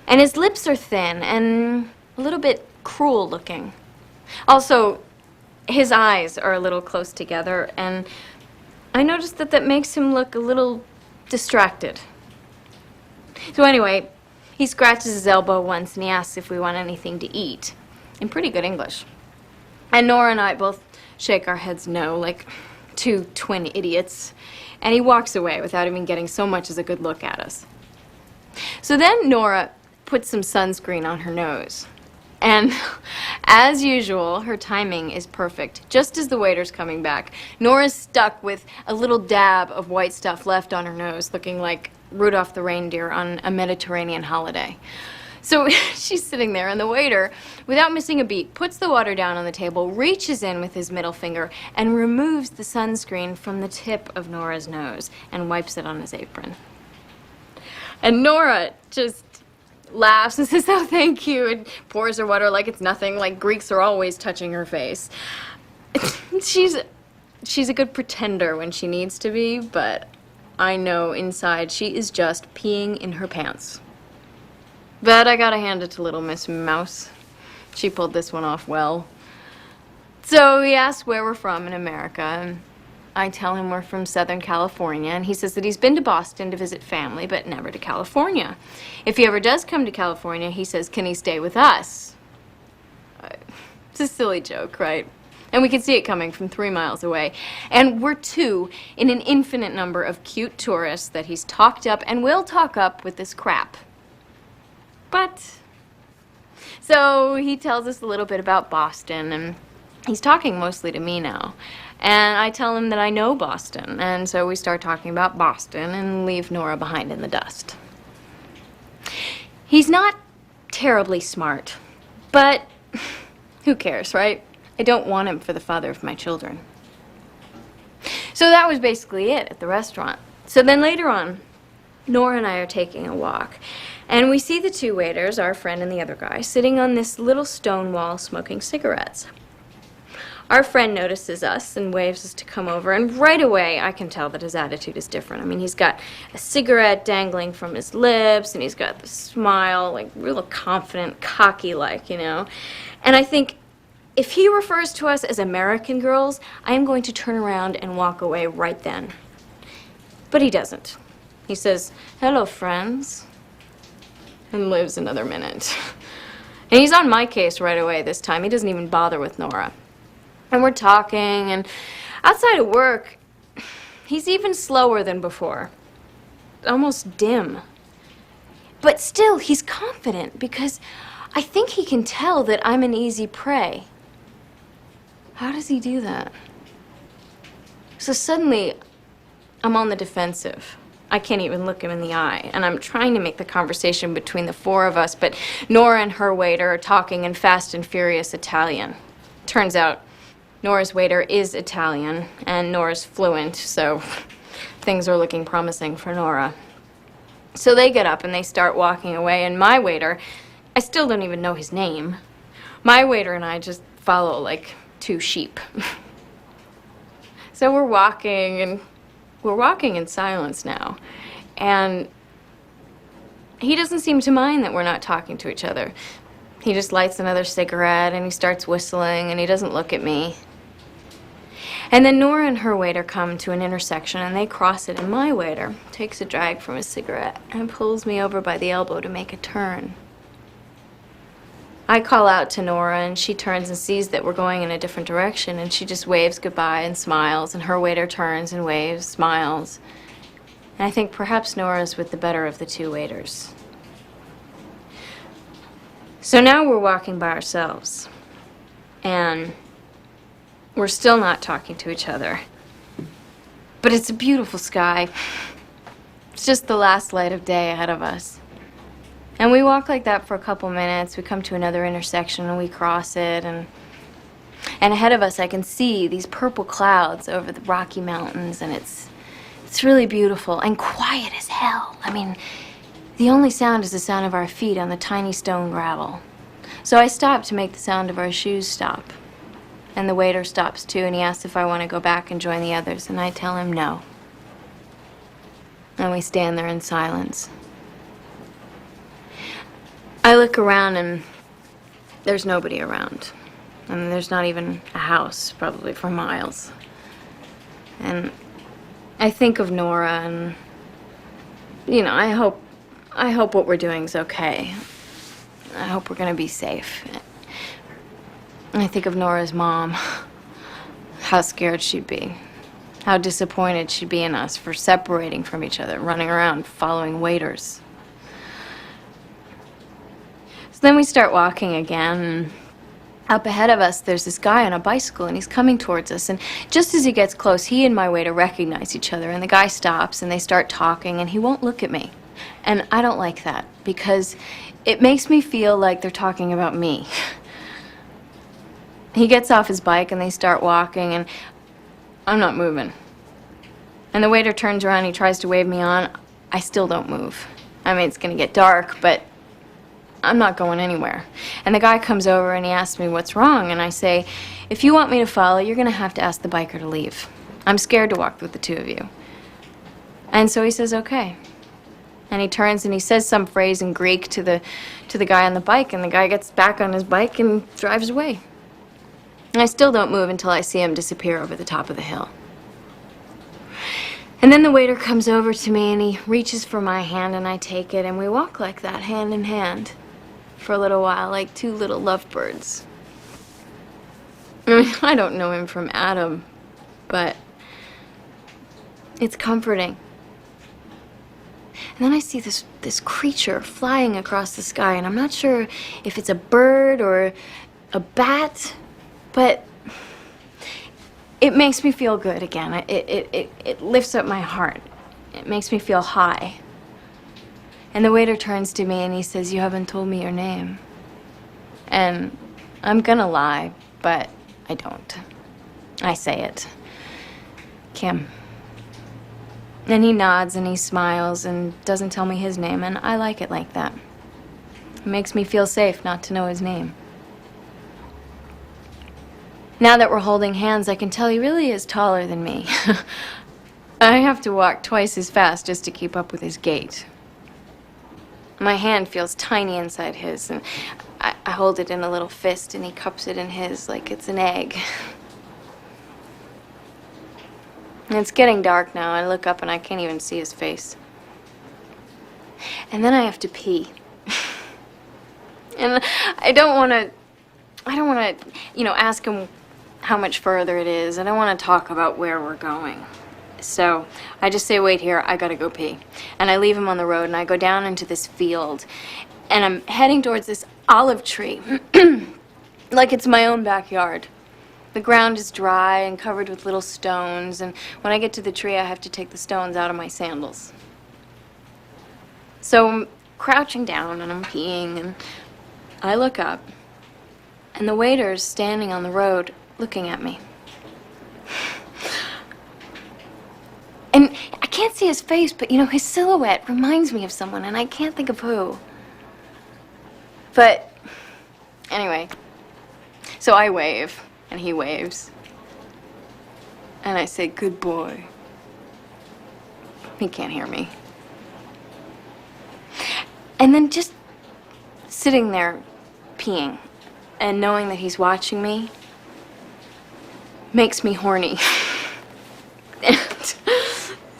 and his lips are thin and a little bit cruel looking. Also, his eyes are a little close together, and I noticed that makes him look a little distracted. So anyway, he scratches his elbow once and he asks if we want anything to eat, in pretty good English. And Nora and I both shake our heads no, like 2 twin idiots, and he walks away without even getting so much as a good look at us. So then Nora puts some sunscreen on her nose. And as usual, her timing is perfect. Just as the waiter's coming back, Nora's stuck with a little dab of white stuff left on her nose, looking like Rudolph the reindeer on a Mediterranean holiday. So she's sitting there, and the waiter, without missing a beat, puts the water down on the table, reaches in with his middle finger, and removes the sunscreen from the tip of Nora's nose and wipes it on his apron. And Nora just laughs and says, "Oh, thank you," and pours her water like it's nothing, like Greeks are always touching her face. She's a good pretender when she needs to be, but I know inside she is just peeing in her pants. But I gotta hand it to little Miss Mouse. She pulled this one off well. So he asks where we're from in America, and I tell him we're from Southern California, and he says that he's been to Boston to visit family, but never to California. If he ever does come to California, he says, can he stay with us? It's a silly joke, right? And we can see it coming from 3 miles away. And we're two in an infinite number of cute tourists that he's talked up and will talk up with this crap. But, so he tells us a little bit about Boston, and he's talking mostly to me now. And I tell him that I know Boston, and so we start talking about Boston and leave Nora behind in the dust. He's not terribly smart, but who cares, right? I don't want him for the father of my children. So that was basically it at the restaurant. So then later on, Nora and I are taking a walk, and we see the two waiters, our friend and the other guy, sitting on this little stone wall smoking cigarettes. Our friend notices us and waves us to come over, and right away I can tell that his attitude is different. I mean, he's got a cigarette dangling from his lips, and he's got the smile, like real confident, cocky-like, you know. And I think if he refers to us as American girls, I am going to turn around and walk away right then. But he doesn't. He says, "Hello, friends," and lives another minute. And he's on my case right away this time. He doesn't even bother with Nora. And we're talking, and outside of work, he's even slower than before. Almost dim. But still, he's confident because I think he can tell that I'm an easy prey. How does he do that? So suddenly, I'm on the defensive. I can't even look him in the eye, and I'm trying to make the conversation between the four of us, but Nora and her waiter are talking in fast and furious Italian. Turns out, Nora's waiter is Italian, and Nora's fluent, so things are looking promising for Nora. So they get up and they start walking away, and my waiter, I still don't even know his name, my waiter and I just follow like two sheep. So we're walking in silence now, and he doesn't seem to mind that we're not talking to each other. He just lights another cigarette, and he starts whistling, and he doesn't look at me. And then Nora and her waiter come to an intersection, and they cross it, and my waiter takes a drag from his cigarette and pulls me over by the elbow to make a turn. I call out to Nora, and she turns and sees that we're going in a different direction, and she just waves goodbye and smiles, and her waiter turns and waves, smiles. And I think perhaps Nora's with the better of the two waiters. So now we're walking by ourselves, and we're still not talking to each other. But it's a beautiful sky. It's just the last light of day ahead of us. And we walk like that for a couple minutes. We come to another intersection and we cross it, and ahead of us I can see these purple clouds over the Rocky Mountains, and it's really beautiful and quiet as hell. I mean, the only sound is the sound of our feet on the tiny stone gravel. So I stop to make the sound of our shoes stop. And the waiter stops too, and he asks if I want to go back and join the others, and I tell him no. And we stand there in silence. I look around, and there's nobody around. I mean, there's not even a house, probably for miles. And I think of Nora, and, you know, I hope what we're doing is okay. I hope we're gonna be safe. And I think of Nora's mom, how scared she'd be, how disappointed she'd be in us for separating from each other, running around following waiters. then we start walking again, and up ahead of us, there's this guy on a bicycle, and he's coming towards us. And just as he gets close, he and my waiter recognize each other, and the guy stops, and they start talking, and he won't look at me. And I don't like that, because it makes me feel like they're talking about me. He gets off his bike, and they start walking, and I'm not moving. And the waiter turns around, he tries to wave me on. I still don't move. I mean, it's gonna get dark, but I'm not going anywhere. And the guy comes over and he asks me what's wrong, and I say, if you want me to follow, you're gonna have to ask the biker to leave. I'm scared to walk with the two of you. And so he says, okay. And he turns and he says some phrase in Greek to the guy on the bike, and the guy gets back on his bike and drives away. And I still don't move until I see him disappear over the top of the hill. And then the waiter comes over to me and he reaches for my hand, and I take it, and we walk like that, hand in hand, for a little while, like two little lovebirds. I mean, I don't know him from Adam, but it's comforting. And then I see this creature flying across the sky, and I'm not sure if it's a bird or a bat, but it makes me feel good again. It lifts up my heart. It makes me feel high. And the waiter turns to me and he says, you haven't told me your name. And I'm gonna lie, but I don't. I say it. Kim. And he nods and he smiles and doesn't tell me his name, and I like it like that. It makes me feel safe not to know his name. Now that we're holding hands, I can tell he really is taller than me. I have to walk twice as fast just to keep up with his gait. My hand feels tiny inside his, and I hold it in a little fist, and he cups it in his like it's an egg. And it's getting dark now. I look up and I can't even see his face. And then I have to pee. And I don't want to, ask him how much further it is. I don't want to talk about where we're going. So I just say, wait here, I gotta go pee. And I leave him on the road, and I go down into this field, and I'm heading towards this olive tree, like it's my own backyard. The ground is dry and covered with little stones, and when I get to the tree, I have to take the stones out of my sandals. So I'm crouching down, and I'm peeing, and I look up, and the waiter's standing on the road looking at me. And I can't see his face, but his silhouette reminds me of someone, and I can't think of who. But anyway, so I wave, and he waves. And I say, good boy. He can't hear me. And then just sitting there peeing and knowing that he's watching me makes me horny. And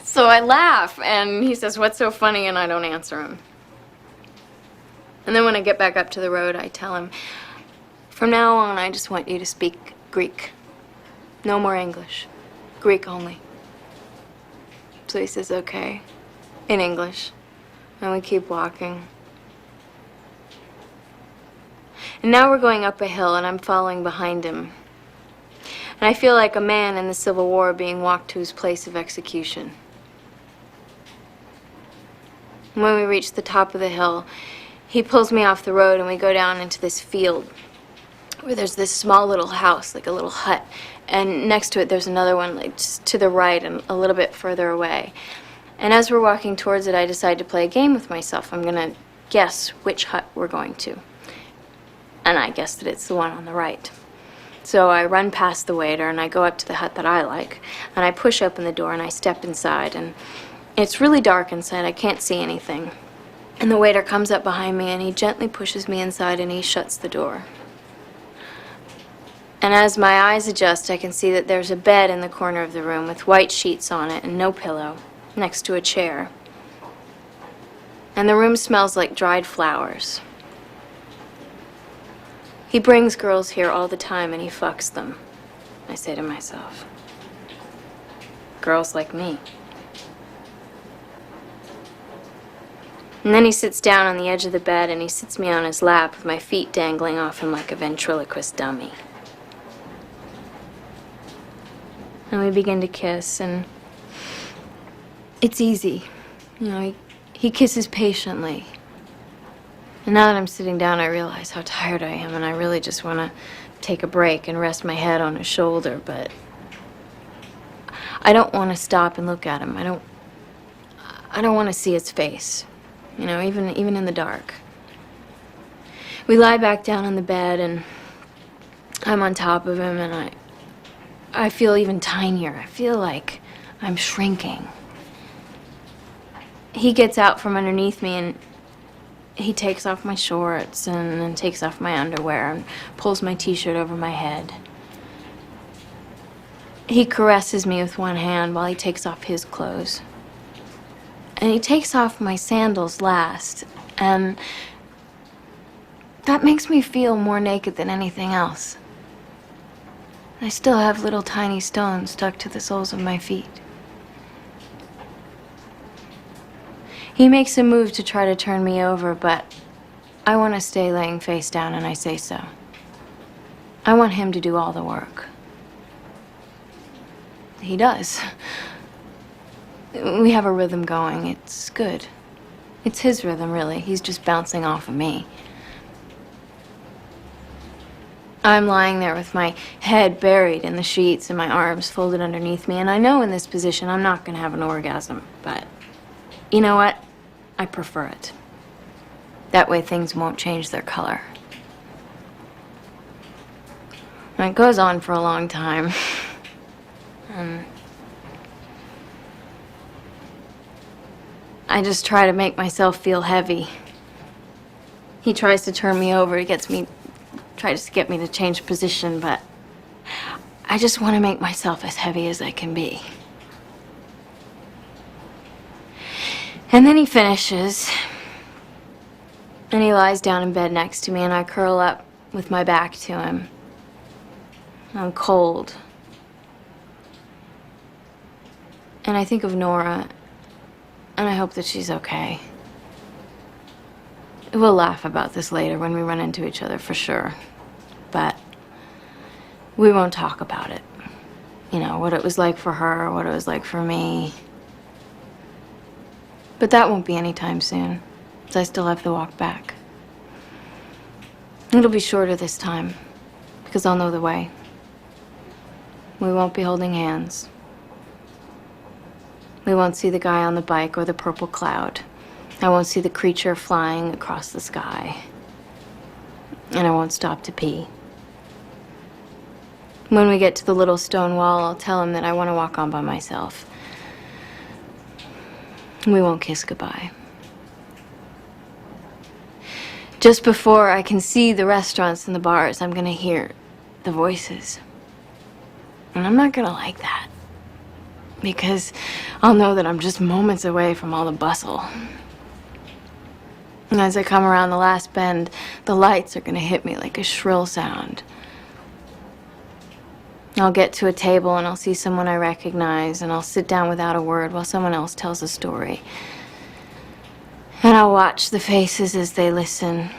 so I laugh, and he says, what's so funny? And I don't answer him. And then when I get back up to the road, I tell him, from now on, I just want you to speak Greek. No more English. Greek only. So he says, okay, in English. And we keep walking. And now we're going up a hill, and I'm following behind him. And I feel like a man in the Civil War being walked to his place of execution. And when we reach the top of the hill, he pulls me off the road, and we go down into this field where there's this small little house, like a little hut. And next to it, there's another one, like just to the right and a little bit further away. And as we're walking towards it, I decide to play a game with myself. I'm going to guess which hut we're going to. And I guess that it's the one on the right. So I run past the waiter, and I go up to the hut that I like, and I push open the door, and I step inside, and it's really dark inside. I can't see anything. And the waiter comes up behind me, and he gently pushes me inside, and he shuts the door. And as my eyes adjust, I can see that there's a bed in the corner of the room with white sheets on it and no pillow, next to a chair. And the room smells like dried flowers. He brings girls here all the time, and he fucks them, I say to myself. Girls like me. And then he sits down on the edge of the bed and he sits me on his lap with my feet dangling off him like a ventriloquist dummy. And we begin to kiss, and it's easy. You know, he kisses patiently. And now that I'm sitting down, I realize how tired I am, and I really just want to take a break and rest my head on his shoulder, but I don't want to stop and look at him. I don't want to see his face, you know, even in the dark. We lie back down on the bed, and I'm on top of him, and I feel even tinier. I feel like I'm shrinking. He gets out from underneath me, and he takes off my shorts and then takes off my underwear and pulls my t-shirt over my head. He caresses me with one hand while he takes off his clothes. And he takes off my sandals last, and that makes me feel more naked than anything else. I still have little tiny stones stuck to the soles of my feet. He makes a move to try to turn me over, but I want to stay laying face down, and I say so. I want him to do all the work. He does. We have a rhythm going. It's good. It's his rhythm, really. He's just bouncing off of me. I'm lying there with my head buried in the sheets and my arms folded underneath me, and I know in this position I'm not going to have an orgasm, but you know what? I prefer it. That way things won't change their color. And it goes on for a long time. I just try to make myself feel heavy. He tries to turn me over. He tries to get me to change position, but I just want to make myself as heavy as I can be. And then he finishes, and he lies down in bed next to me, and I curl up with my back to him. I'm cold. And I think of Nora, and I hope that she's okay. We'll laugh about this later when we run into each other, for sure. But we won't talk about it. You know, what it was like for her, what it was like for me. But that won't be anytime soon, because I still have the walk back. It'll be shorter this time, because I'll know the way. We won't be holding hands. We won't see the guy on the bike or the purple cloud. I won't see the creature flying across the sky. And I won't stop to pee. When we get to the little stone wall, I'll tell him that I want to walk on by myself. We won't kiss goodbye. Just before I can see the restaurants and the bars, I'm gonna hear the voices. And I'm not gonna like that, because I'll know that I'm just moments away from all the bustle. And as I come around the last bend, the lights are gonna hit me like a shrill sound. I'll get to a table and I'll see someone I recognize, and I'll sit down without a word while someone else tells a story. And I'll watch the faces as they listen.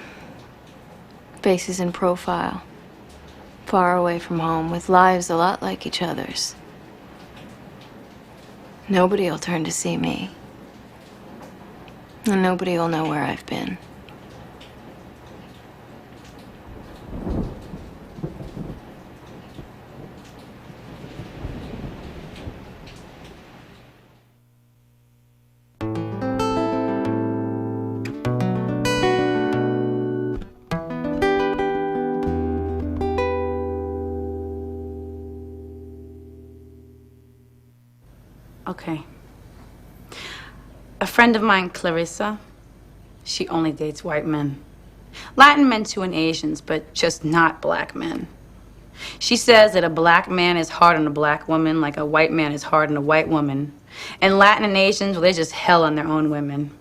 Faces in profile, far away from home, with lives a lot like each other's. Nobody will turn to see me. And nobody will know where I've been. Okay. A friend of mine, Clarissa, she only dates white men. Latin men too and Asians, but just not black men. She says that a black man is hard on a black woman like a white man is hard on a white woman. And Latin and Asians, well, they're just hell on their own women.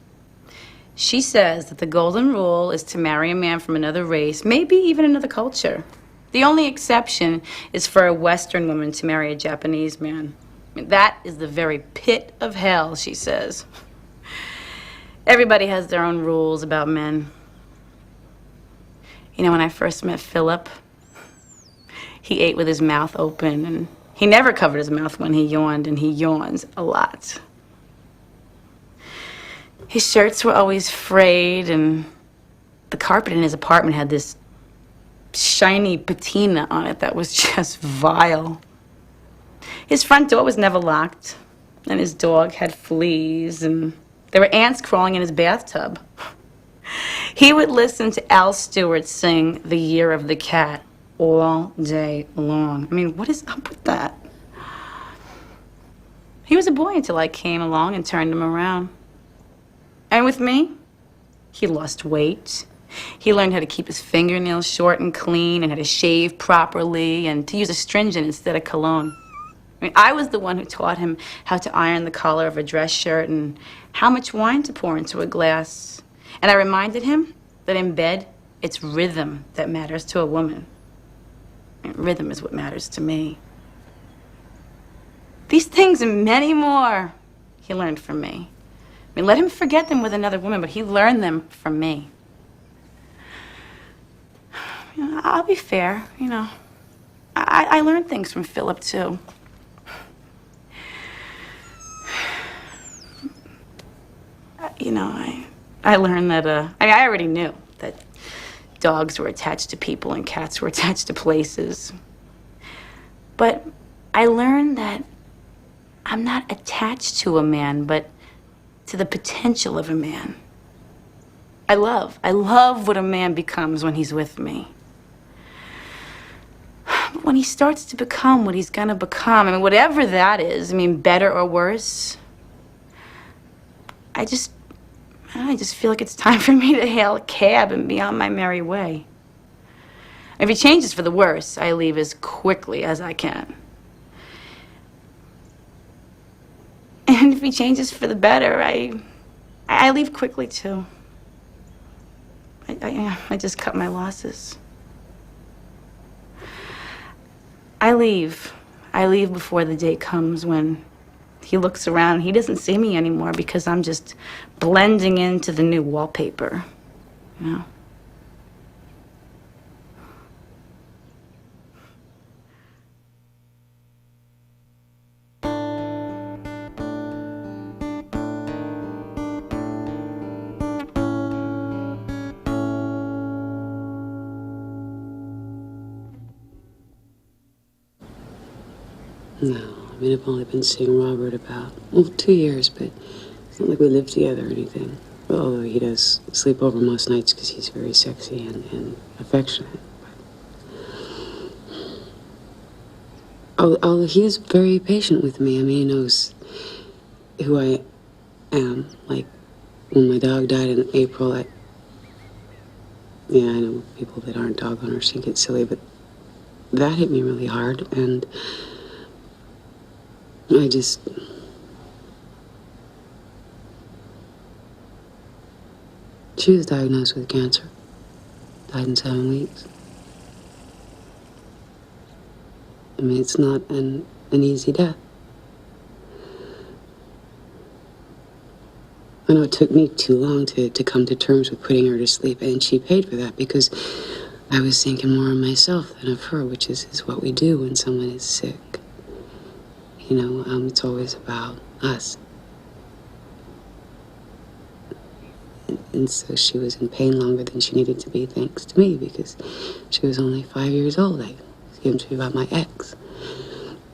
She says that the golden rule is to marry a man from another race, maybe even another culture. The only exception is for a Western woman to marry a Japanese man. That is the very pit of hell, she says. Everybody has their own rules about men. You know, when I first met Philip, he ate with his mouth open, and he never covered his mouth when he yawned, and he yawns a lot. His shirts were always frayed, and the carpet in his apartment had this shiny patina on it that was just vile. His front door was never locked, and his dog had fleas, and there were ants crawling in his bathtub. He would listen to Al Stewart sing The Year of the Cat all day long. I mean, what is up with that? He was a boy until I came along and turned him around. And with me, he lost weight. He learned how to keep his fingernails short and clean, and how to shave properly, and to use astringent instead of cologne. I mean, I was the one who taught him how to iron the collar of a dress shirt and how much wine to pour into a glass. And I reminded him that in bed, it's rhythm that matters to a woman. And rhythm is what matters to me. These things and many more he learned from me. I mean, let him forget them with another woman, but he learned them from me. You know, I'll be fair, you know. I learned things from Philip, too. You know, I learned that, I mean, I already knew that dogs were attached to people and cats were attached to places. But I learned that I'm not attached to a man, but to the potential of a man. I love what a man becomes when he's with me. But when he starts to become what he's gonna become, I mean, whatever that is, I mean, better or worse, I just feel like it's time for me to hail a cab and be on my merry way. If he changes for the worse, I leave as quickly as I can. And if he changes for the better, I leave quickly too. I just cut my losses. I leave before the day comes when he looks around. He doesn't see me anymore because I'm just blending into the new wallpaper, you know? No, I mean, I've only been seeing Robert about, well, 2 years, but it's not like we live together or anything. Although he does sleep over most nights because he's very sexy and affectionate. Although he is very patient with me. I mean, he knows who I am. Like, when my dog died in April, yeah, I know people that aren't dog owners think it's silly, but that hit me really hard, and she was diagnosed with cancer. Died in 7 weeks. I mean, it's not an easy death. I know it took me too long to come to terms with putting her to sleep, and she paid for that because I was thinking more of myself than of her, which is what we do when someone is sick. You know, it's always about us. And so she was in pain longer than she needed to be, thanks to me, because she was only 5 years old. I came to me about my ex.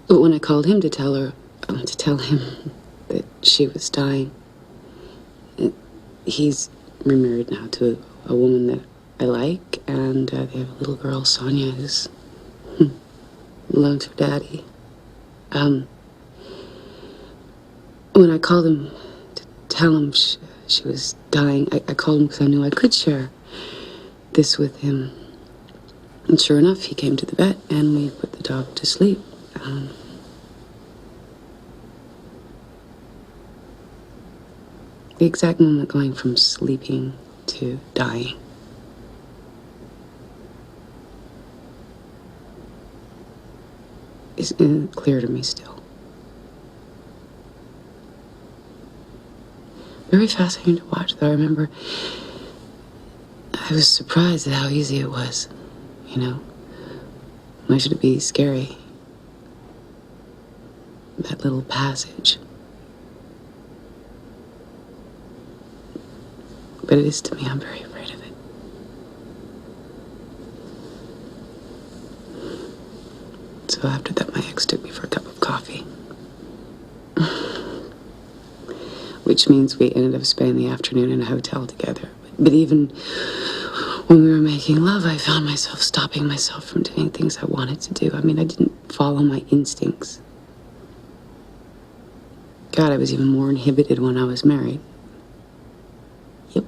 But when I called him to tell him that she was dying, he's remarried now to a woman that I like, and they have a little girl, Sonia, who's loves her daddy. When I called him to tell him she was dying, I called him because I knew I could share this with him. And sure enough, he came to the vet and we put the dog to sleep. The exact moment going from sleeping to dying. Is clear to me still. Very fascinating to watch, though. I remember I was surprised at how easy it was, you know. Why should it be scary? That little passage. But it is to me. I'm very afraid of it. So after that, my ex took me for a cup of coffee. Which means we ended up spending the afternoon in a hotel together. But even when we were making love, I found myself stopping myself from doing things I wanted to do. I mean, I didn't follow my instincts. God, I was even more inhibited when I was married. Yep.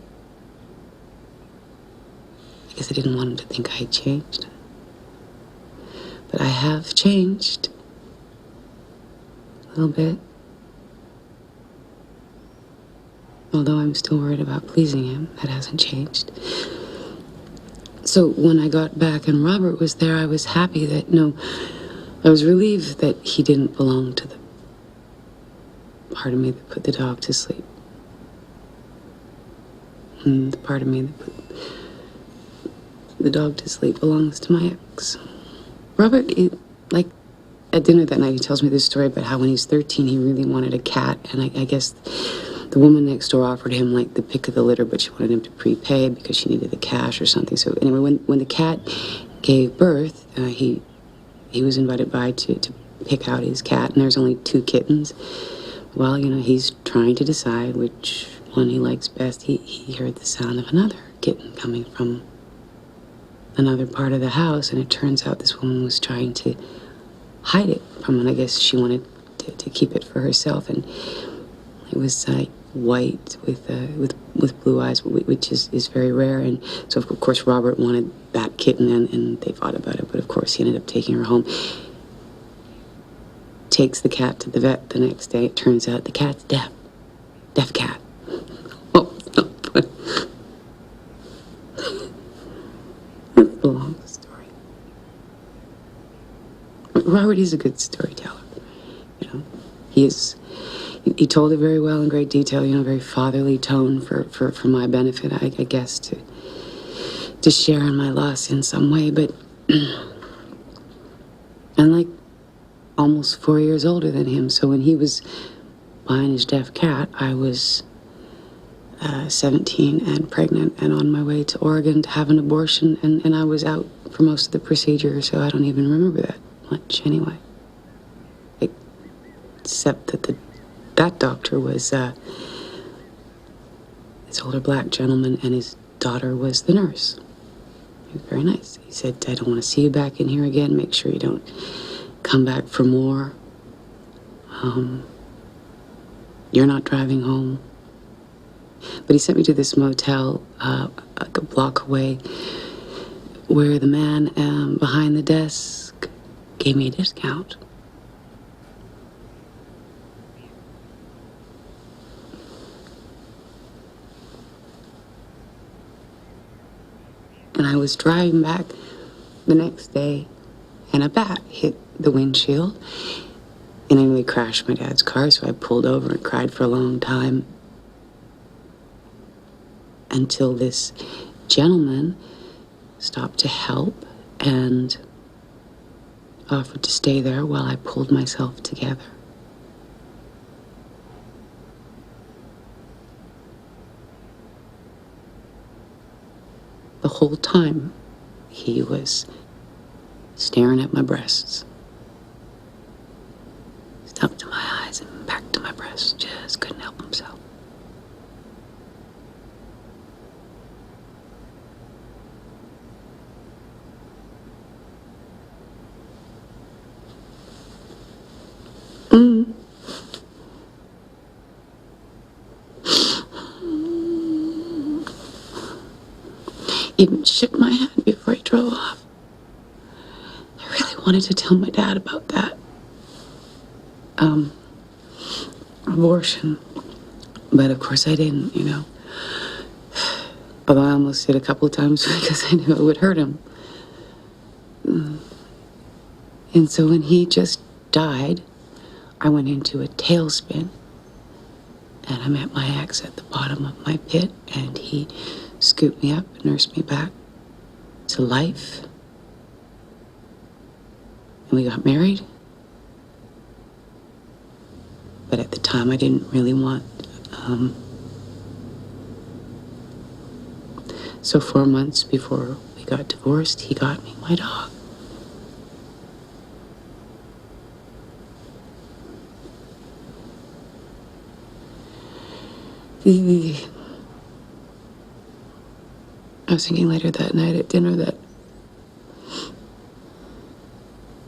I guess I didn't want him to think I had changed. But I have changed. A little bit. Although I'm still worried about pleasing him, that hasn't changed. So when I got back and Robert was there, I was happy that, I was relieved that he didn't belong to the part of me that put the dog to sleep. And the part of me that put the dog to sleep belongs to my ex. Robert, at dinner that night, he tells me this story about how when he was 13, he really wanted a cat, and I guess the woman next door offered him, the pick of the litter, but she wanted him to prepay because she needed the cash or something. So anyway, when the cat gave birth, he was invited by to pick out his cat, and there's only 2 kittens. Well, he's trying to decide which one he likes best. He heard the sound of another kitten coming from another part of the house, and it turns out this woman was trying to hide it from him. I guess she wanted to keep it for herself, and it was white with blue eyes, which is very rare. And so, of course, Robert wanted that kitten, and they fought about it. But, of course, he ended up taking her home. Takes the cat to the vet the next day. It turns out the cat's deaf. Deaf cat. Oh, no. That's the long story. Robert is a good storyteller. He told it very well in great detail, very fatherly tone for my benefit, I guess, to share in my loss in some way. But I'm almost 4 years older than him, so when he was buying his deaf cat, I was 17 and pregnant and on my way to Oregon to have an abortion, and I was out for most of the procedure, so I don't even remember that much anyway. Except that that doctor was this older black gentleman, and his daughter was the nurse. He was very nice. He said, I don't want to see you back in here again. Make sure you don't come back for more. You're not driving home. But he sent me to this motel a block away where the man behind the desk gave me a discount. And I was driving back the next day, and a bat hit the windshield, and I nearly crashed my dad's car, so I pulled over and cried for a long time until this gentleman stopped to help and offered to stay there while I pulled myself together. The whole time, he was staring at my breasts. Up to my eyes and back to my breasts. Just couldn't help himself. Even shook my hand before he drove off. I really wanted to tell my dad about that. Abortion. But of course I didn't, Although I almost did a couple of times because I knew it would hurt him. And so when he just died, I went into a tailspin. And I met my ex at the bottom of my pit, and he scooped me up and nursed me back to life. And we got married. But at the time, I didn't really want. So 4 months before we got divorced, he got me my dog. I was thinking later that night at dinner that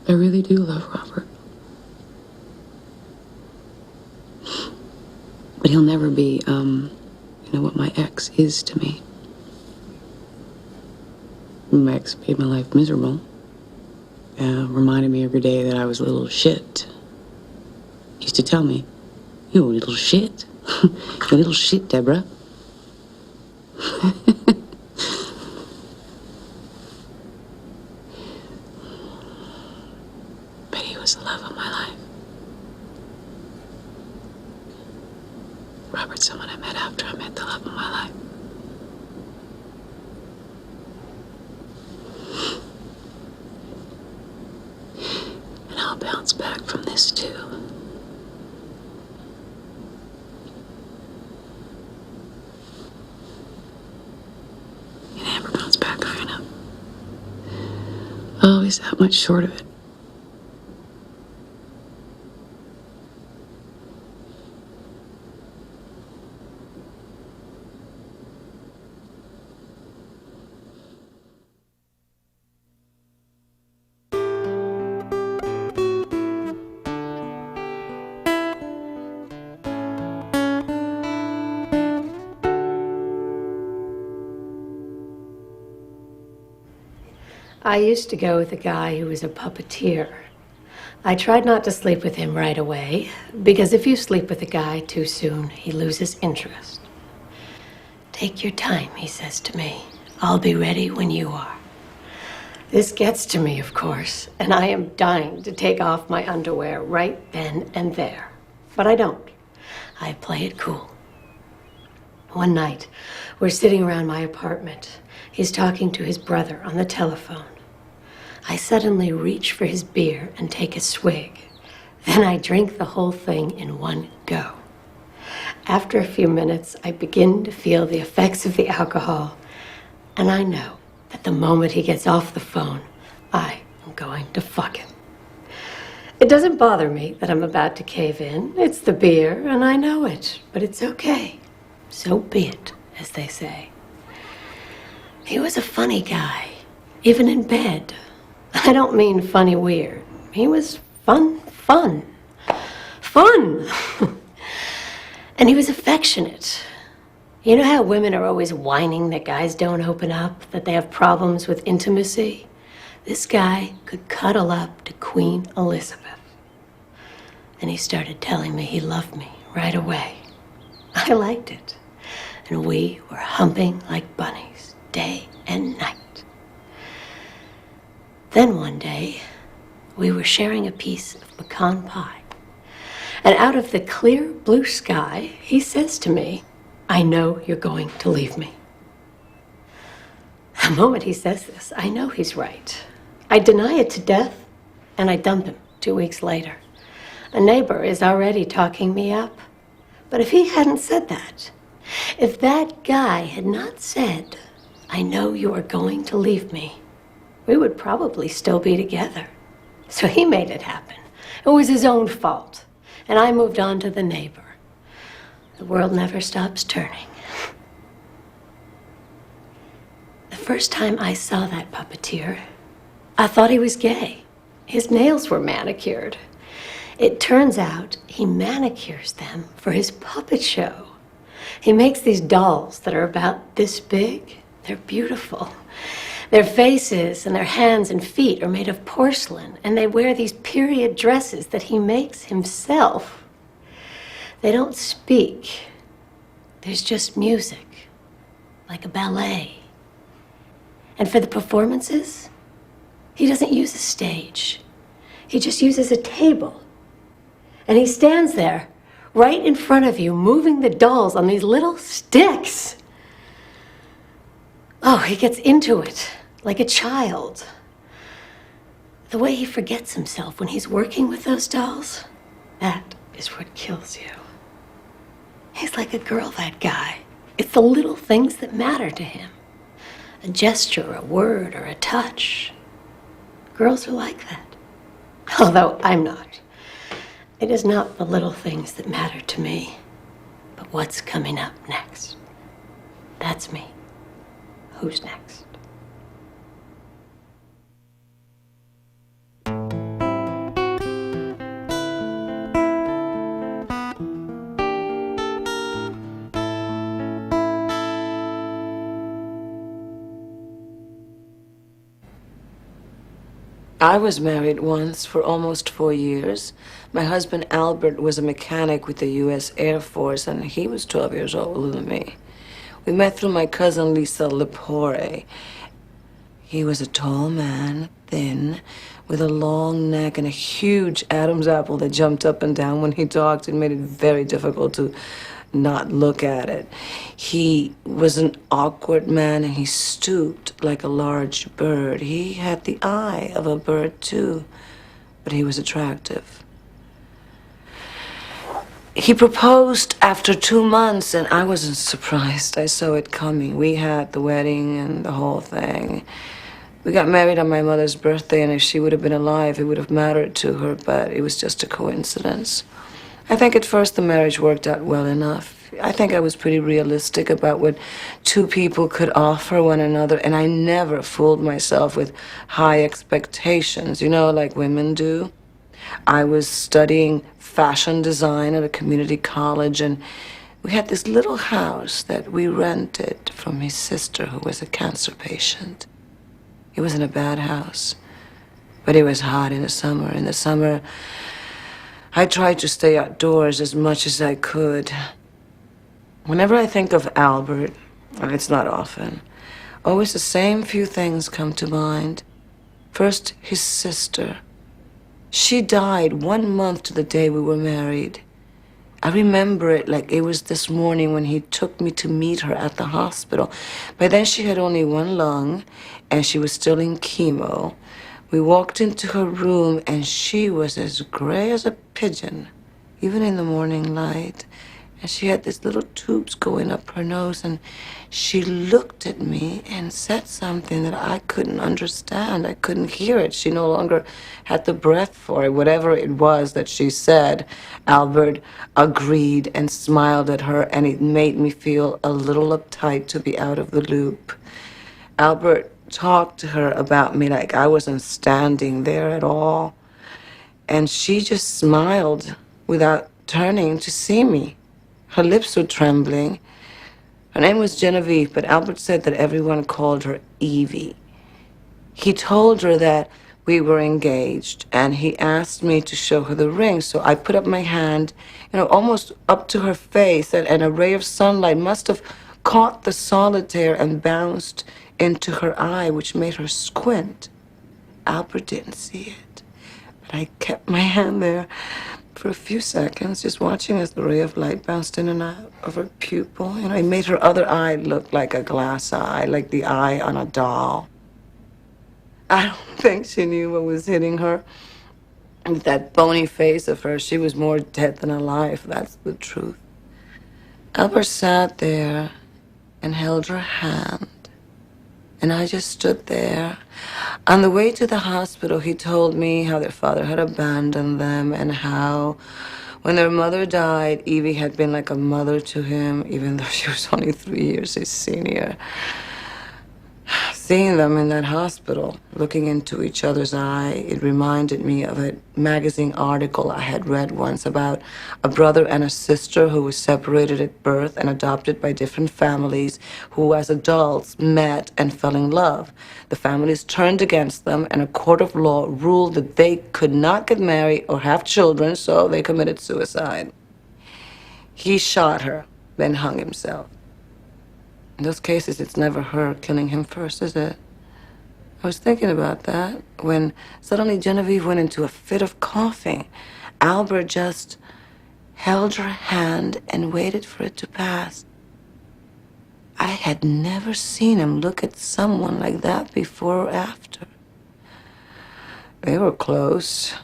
I really do love Robert. But he'll never be, what my ex is to me. My ex made my life miserable. Reminded me every day that I was a little shit. He used to tell me, "You little shit. You little shit, Deborah." But he was the love of my life. Robert's someone I met after I met the love of my life. And I'll bounce back from this too. You never bounce back high enough. Always that much short of it. I used to go with a guy who was a puppeteer. I tried not to sleep with him right away, because if you sleep with a guy too soon, he loses interest. "Take your time," he says to me. "I'll be ready when you are." This gets to me, of course, and I am dying to take off my underwear right then and there. But I don't. I play it cool. One night, we're sitting around my apartment. He's talking to his brother on the telephone. I suddenly reach for his beer and take a swig. Then I drink the whole thing in one go. After a few minutes, I begin to feel the effects of the alcohol, and I know that the moment he gets off the phone, I am going to fuck him. It doesn't bother me that I'm about to cave in. It's the beer, and I know it, but it's okay. So be it, as they say. He was a funny guy, even in bed. I don't mean funny weird. He was fun. And he was affectionate. You know how women are always whining that guys don't open up, that they have problems with intimacy? This guy could cuddle up to Queen Elizabeth. And he started telling me he loved me right away. I liked it. And we were humping like bunnies, day and night. Then one day, we were sharing a piece of pecan pie. And out of the clear blue sky, he says to me, "I know you're going to leave me." The moment he says this, I know he's right. I deny it to death, and I dump him 2 weeks later. A neighbor is already talking me up. But if he hadn't said that, if that guy had not said, "I know you are going to leave me," we would probably still be together. So he made it happen. It was his own fault. And I moved on to the neighbor. The world never stops turning. The first time I saw that puppeteer, I thought he was gay. His nails were manicured. It turns out he manicures them for his puppet show. He makes these dolls that are about this big. They're beautiful. Their faces and their hands and feet are made of porcelain, and they wear these period dresses that he makes himself. They don't speak. There's just music, like a ballet. And for the performances, he doesn't use a stage. He just uses a table. And he stands there right in front of you, moving the dolls on these little sticks. Oh, he gets into it like a child. The way he forgets himself when he's working with those dolls, that is what kills you. He's like a girl, that guy. It's the little things that matter to him. A gesture, a word, or a touch. Girls are like that. Although I'm not. It is not the little things that matter to me, but what's coming up next. That's me. Who's next? I was married once for almost 4 years. My husband Albert was a mechanic with the U.S. Air Force, and he was 12 years older than me. We met through my cousin Lisa Lepore. He was a tall man, thin, with a long neck and a huge Adam's apple that jumped up and down when he talked and made it very difficult to not look at it. He was an awkward man, and he stooped like a large bird. He had the eye of a bird, too, but he was attractive. He proposed after 2 months, and I wasn't surprised. I saw it coming. We had the wedding and the whole thing. We got married on my mother's birthday, and if she would have been alive, it would have mattered to her, but it was just a coincidence. I think at first the marriage worked out well enough. I think I was pretty realistic about what two people could offer one another, and I never fooled myself with high expectations, you know, like women do. I was studying fashion design at a community college, and we had this little house that we rented from his sister, who was a cancer patient. It wasn't a bad house, but it was hot in the summer. In the summer, I tried to stay outdoors as much as I could. Whenever I think of Albert, and it's not often, always the same few things come to mind. First, his sister. She died 1 month to the day we were married. I remember it like it was this morning when he took me to meet her at the hospital. By then she had only one lung, and she was still in chemo. We walked into her room, and she was as gray as a pigeon, even in the morning light. And she had these little tubes going up her nose, and she looked at me and said something that I couldn't understand. I couldn't hear it. She no longer had the breath for it. Whatever it was that she said, Albert agreed and smiled at her, and it made me feel a little uptight to be out of the loop. Albert talked to her about me like I wasn't standing there at all. And she just smiled without turning to see me. Her lips were trembling. Her name was Genevieve, but Albert said that everyone called her Evie. He told her that we were engaged, and he asked me to show her the ring. So I put up my hand, almost up to her face, and a ray of sunlight must have caught the solitaire and bounced into her eye, which made her squint. Albert didn't see it, but I kept my hand there for a few seconds, just watching as the ray of light bounced in and out of her pupil. It made her other eye look like a glass eye, like the eye on a doll. I don't think she knew what was hitting her. With that bony face of hers, she was more dead than alive, that's the truth. Albert sat there and held her hand. And I just stood there. On the way to the hospital, he told me how their father had abandoned them and how, when their mother died, Evie had been like a mother to him, even though she was only 3 years his senior. Seeing them in that hospital, looking into each other's eye, it reminded me of a magazine article I had read once about a brother and a sister who were separated at birth and adopted by different families who, as adults, met and fell in love. The families turned against them, and a court of law ruled that they could not get married or have children, so they committed suicide. He shot her, then hung himself. In those cases, it's never her killing him first, is it? I was thinking about that when suddenly Genevieve went into a fit of coughing. Albert just held her hand and waited for it to pass. I had never seen him look at someone like that before or after. They were close.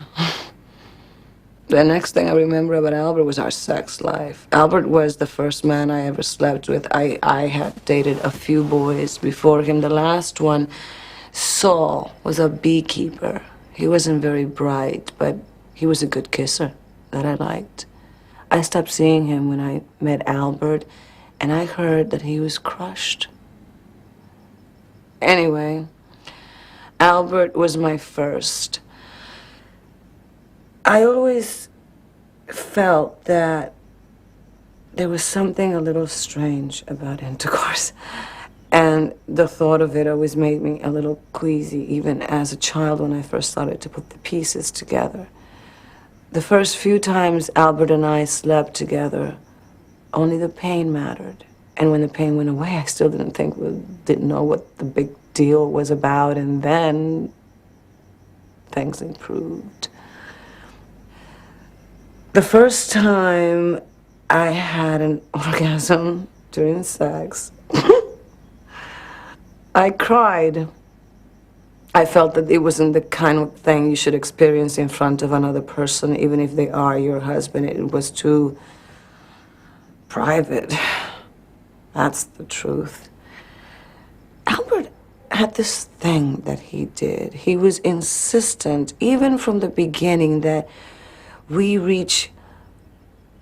The next thing I remember about Albert was our sex life. Albert was the first man I ever slept with. I had dated a few boys before him. The last one, Saul, was a beekeeper. He wasn't very bright, but he was a good kisser that I liked. I stopped seeing him when I met Albert, and I heard that he was crushed. Anyway, Albert was my first. I always felt that there was something a little strange about intercourse. And the thought of it always made me a little queasy, even as a child when I first started to put the pieces together. The first few times Albert and I slept together, only the pain mattered. And when the pain went away, I still didn't know what the big deal was about. And then things improved. The first time I had an orgasm during sex, I cried. I felt that it wasn't the kind of thing you should experience in front of another person, even if they are your husband. It was too private. That's the truth. Albert had this thing that he did. He was insistent, even from the beginning, that we reach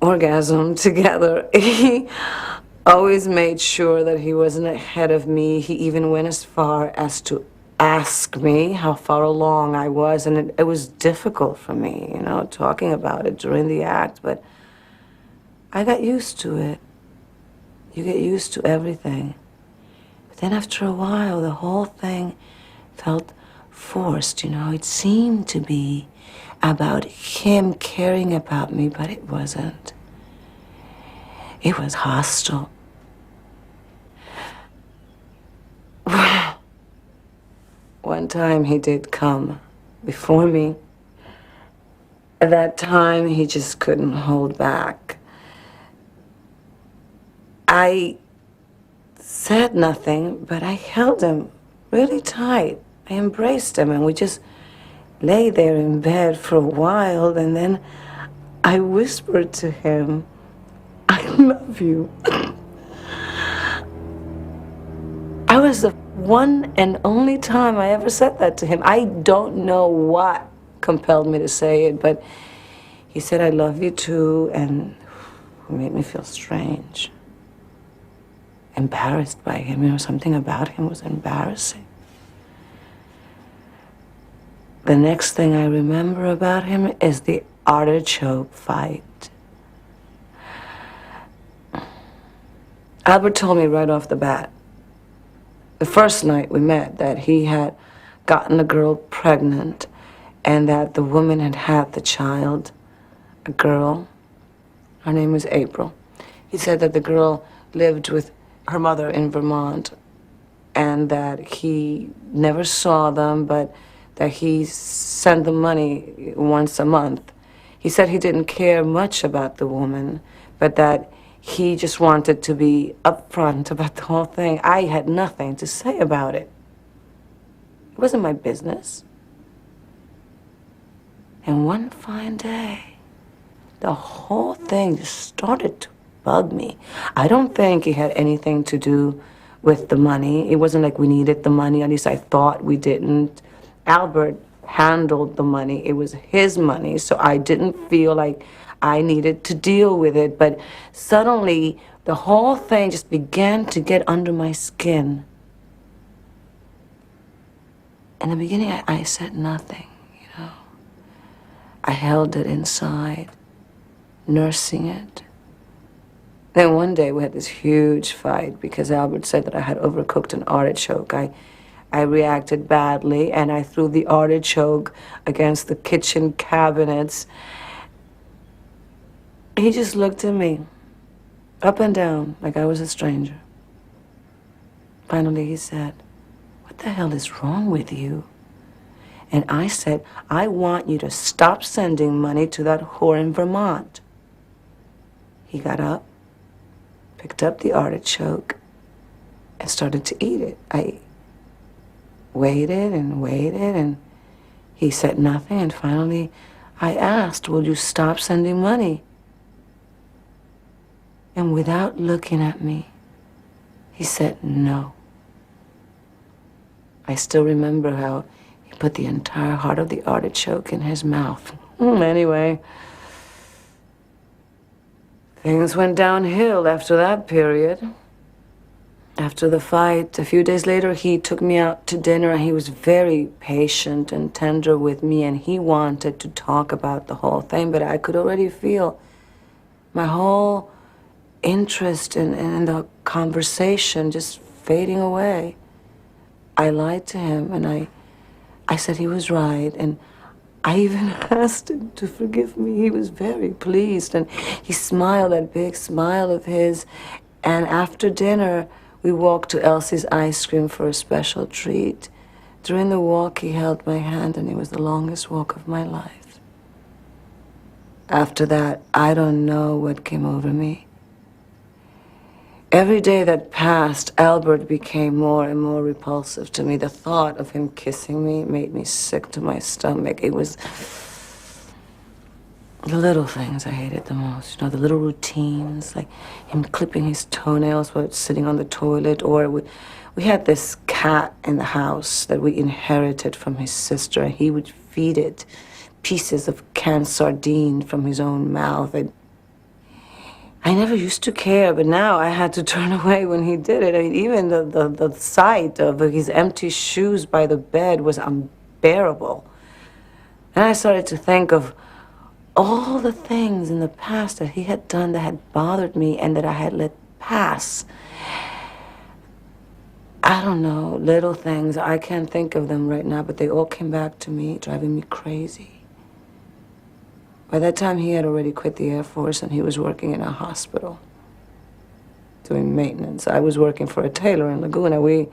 orgasm together. He always made sure that he wasn't ahead of me. He even went as far as to ask me how far along I was, and it was difficult for me, talking about it during the act, but I got used to it. You get used to everything. But then after a while, the whole thing felt forced, It seemed to be about him caring about me, but it wasn't. It was hostile. One time he did come before me. At that time, he just couldn't hold back. I said nothing, but I held him really tight. I embraced him, and we just lay there in bed for a while, and then I whispered to him, "I love you." I was the one and only time I ever said that to him. I don't know what compelled me to say it, but he said, "I love you too," and it made me feel strange. Embarrassed by him, something about him was embarrassing. The next thing I remember about him is the artichoke fight. Albert told me right off the bat, the first night we met, that he had gotten a girl pregnant and that the woman had had the child, a girl. Her name was April. He said that the girl lived with her mother in Vermont and that he never saw them, but that he sent them money once a month. He said he didn't care much about the woman, but that he just wanted to be upfront about the whole thing. I had nothing to say about it. It wasn't my business. And one fine day, the whole thing just started to bug me. I don't think it had anything to do with the money. It wasn't like we needed the money, at least I thought we didn't. Albert handled the money. It was his money, so I didn't feel like I needed to deal with it. But suddenly, the whole thing just began to get under my skin. In the beginning, I said nothing, I held it inside, nursing it. Then one day we had this huge fight because Albert said that I had overcooked an artichoke. I reacted badly, and I threw the artichoke against the kitchen cabinets. He just looked at me, up and down, like I was a stranger. Finally, he said, "What the hell is wrong with you?" And I said, "I want you to stop sending money to that whore in Vermont." He got up, picked up the artichoke, and started to eat it. I waited, and he said nothing, and finally I asked, "Will you stop sending money?" And without looking at me, he said no. I still remember how he put the entire heart of the artichoke in his mouth. Anyway, things went downhill after that period. After the fight, a few days later, he took me out to dinner, and he was very patient and tender with me, and he wanted to talk about the whole thing, but I could already feel my whole interest in the conversation just fading away. I lied to him, and I said he was right, and I even asked him to forgive me. He was very pleased, and he smiled, that big smile of his, and after dinner, we walked to Elsie's ice cream for a special treat. During the walk, he held my hand, and it was the longest walk of my life. After that, I don't know what came over me. Every day that passed, Albert became more and more repulsive to me. The thought of him kissing me made me sick to my stomach. It was the little things I hated the most. You know, the little routines, like him clipping his toenails while sitting on the toilet, or we had this cat in the house that we inherited from his sister, and he would feed it pieces of canned sardine from his own mouth. And I never used to care, but now I had to turn away when he did it. I mean, even the sight of his empty shoes by the bed was unbearable. And I started to think of all the things in the past that he had done that had bothered me and that I had let pass. I don't know, little things. I can't think of them right now, but they all came back to me, driving me crazy. By that time, he had already quit the Air Force, and he was working in a hospital, doing maintenance. I was working for a tailor in Laguna. We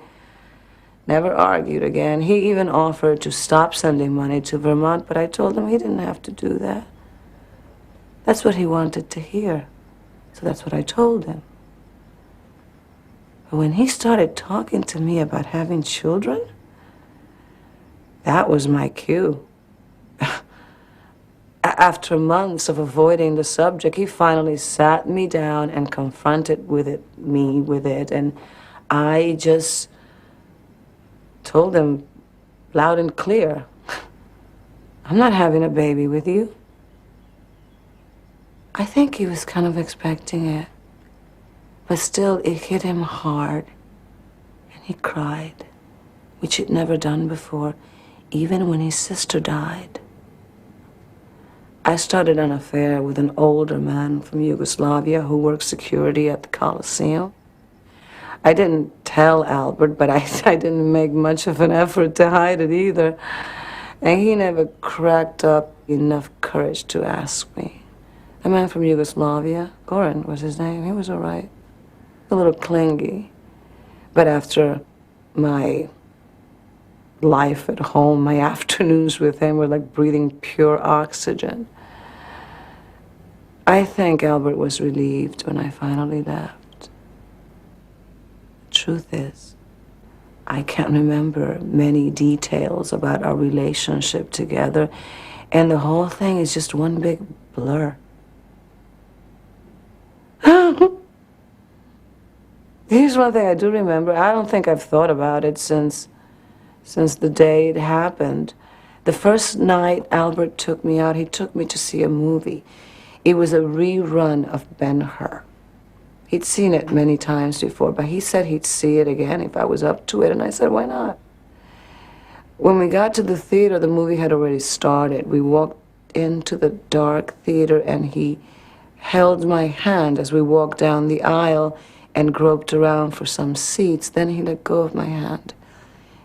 never argued again. He even offered to stop sending money to Vermont, but I told him he didn't have to do that. That's what he wanted to hear, so that's what I told him. But when he started talking to me about having children, that was my cue. After months of avoiding the subject, he finally sat me down and confronted me with it, and I just told him loud and clear, I'm not having a baby with you. I think he was kind of expecting it, but still it hit him hard, and he cried, which he'd never done before, even when his sister died. I started an affair with an older man from Yugoslavia who worked security at the Coliseum. I didn't tell Albert, but I didn't make much of an effort to hide it either. And he never cracked up enough courage to ask me. The man from Yugoslavia, Goran was his name, he was all right. A little clingy. But after my life at home, my afternoons with him were like breathing pure oxygen. I think Albert was relieved when I finally left. The truth is, I can't remember many details about our relationship together, and the whole thing is just one big blur. Here's one thing I do remember. I don't think I've thought about it since the day it happened. The first night Albert took me out, he took me to see a movie. It was a rerun of Ben-Hur. He'd seen it many times before, but he said he'd see it again if I was up to it, and I said, why not? When we got to the theater, the movie had already started. We walked into the dark theater, and he held my hand as we walked down the aisle and groped around for some seats. Then he let go of my hand.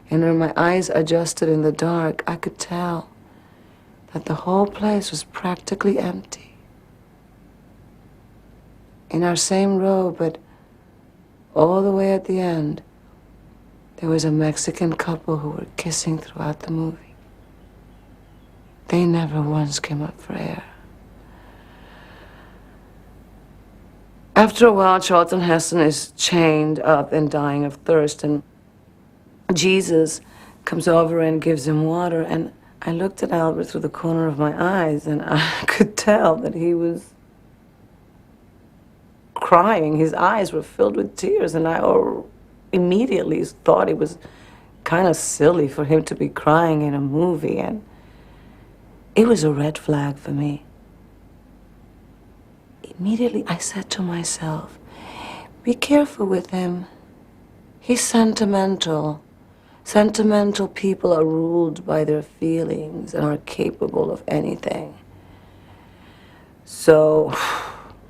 And when my eyes adjusted in the dark, I could tell that the whole place was practically empty. In our same row, but all the way at the end, there was a Mexican couple who were kissing throughout the movie. They never once came up for air. After a while, Charlton Heston is chained up and dying of thirst, and Jesus comes over and gives him water, and I looked at Albert through the corner of my eyes, and I could tell that he was crying. His eyes were filled with tears, and I immediately thought it was kind of silly for him to be crying in a movie, and it was a red flag for me. Immediately, I said to myself, be careful with him. He's sentimental. Sentimental people are ruled by their feelings and are capable of anything. So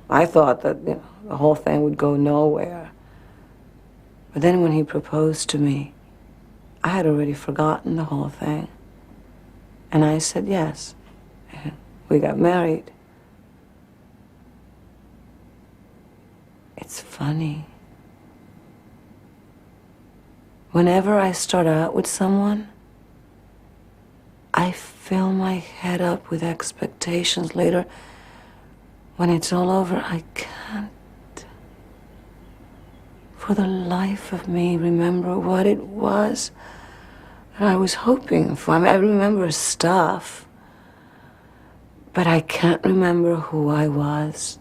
I thought that the whole thing would go nowhere. But then when he proposed to me, I had already forgotten the whole thing. And I said yes. And we got married. It's funny. Whenever I start out with someone, I fill my head up with expectations. Later, when it's all over, I can't, for the life of me, remember what it was that I was hoping for. I mean, I remember stuff, but I can't remember who I was.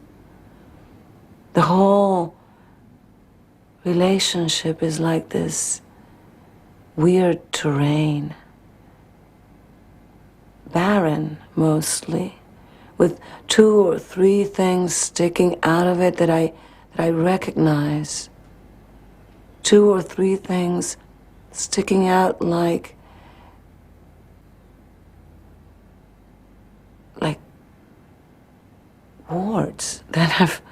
The whole relationship is like this weird terrain, barren mostly, with 2 or 3 things sticking out of it that I recognize. 2 or 3 things sticking out like warts that have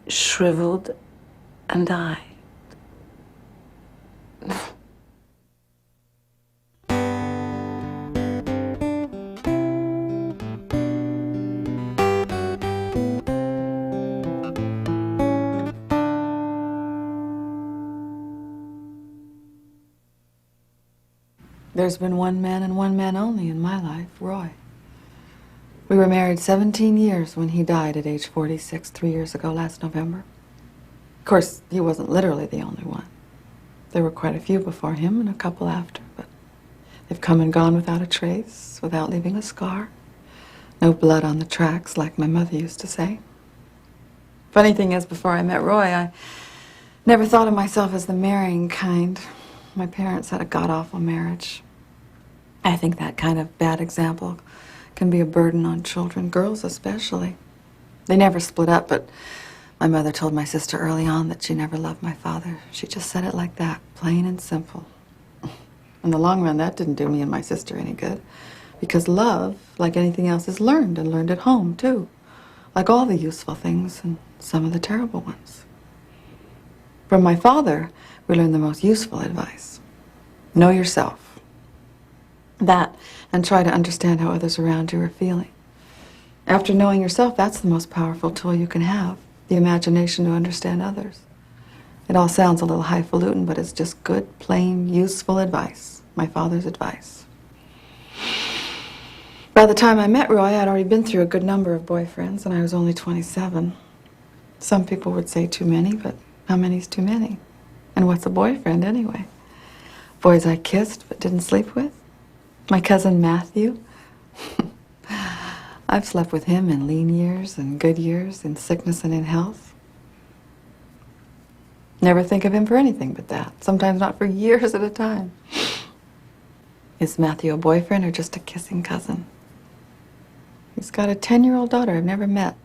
shriveled and died. There's been one man and one man only in my life, Roy. We were married 17 years when he died at age 46, 3 years ago last November. Of course, he wasn't literally the only one. There were quite a few before him and a couple after, but they've come and gone without a trace, without leaving a scar. No blood on the tracks, like my mother used to say. Funny thing is, before I met Roy, I never thought of myself as the marrying kind. My parents had a god-awful marriage. I think that kind of bad example can be a burden on children, girls especially. They never split up, but my mother told my sister early on that she never loved my father. She just said it like that, plain and simple. In the long run, that didn't do me and my sister any good, because love, like anything else, is learned, and learned at home, too. Like all the useful things and some of the terrible ones. From my father, we learned the most useful advice. Know yourself. That, and try to understand how others around you are feeling. After knowing yourself, that's the most powerful tool you can have, the imagination to understand others. It all sounds a little highfalutin, but it's just good, plain, useful advice. My father's advice. By the time I met Roy, I'd already been through a good number of boyfriends, and I was only 27. Some people would say too many, but how many's too many? And what's a boyfriend, anyway? Boys I kissed but didn't sleep with? My cousin Matthew? I've slept with him in lean years and good years, in sickness and in health. Never think of him for anything but that. Sometimes not for years at a time. Is Matthew a boyfriend or just a kissing cousin? He's got a 10-year-old daughter I've never met.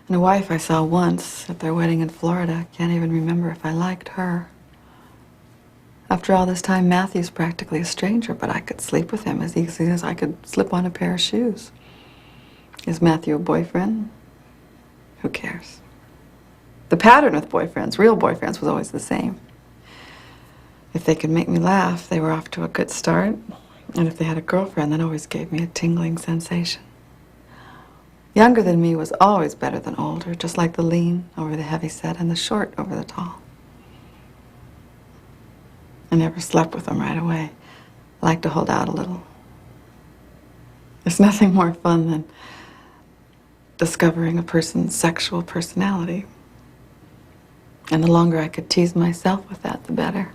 And a wife I saw once at their wedding in Florida. Can't even remember if I liked her. After all this time, Matthew's practically a stranger, but I could sleep with him as easily as I could slip on a pair of shoes. Is Matthew a boyfriend? Who cares? The pattern with boyfriends, real boyfriends, was always the same. If they could make me laugh, they were off to a good start. And if they had a girlfriend, that always gave me a tingling sensation. Younger than me was always better than older, just like the lean over the heavyset and the short over the tall. I never slept with them right away. I like to hold out a little. There's nothing more fun than discovering a person's sexual personality. And the longer I could tease myself with that, the better.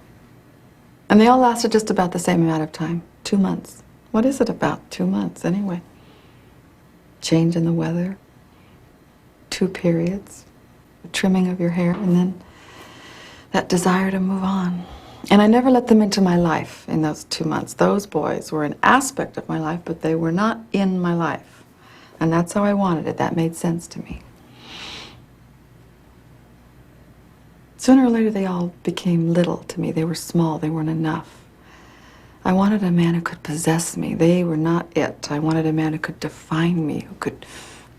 And they all lasted just about the same amount of time, 2 months. What is it about 2 months, anyway? Change in the weather, 2 periods, the trimming of your hair, and then that desire to move on. And I never let them into my life in those 2 months. Those boys were an aspect of my life, but they were not in my life. And that's how I wanted it. That made sense to me. Sooner or later, they all became little to me. They were small. They weren't enough. I wanted a man who could possess me. They were not it. I wanted a man who could define me, who could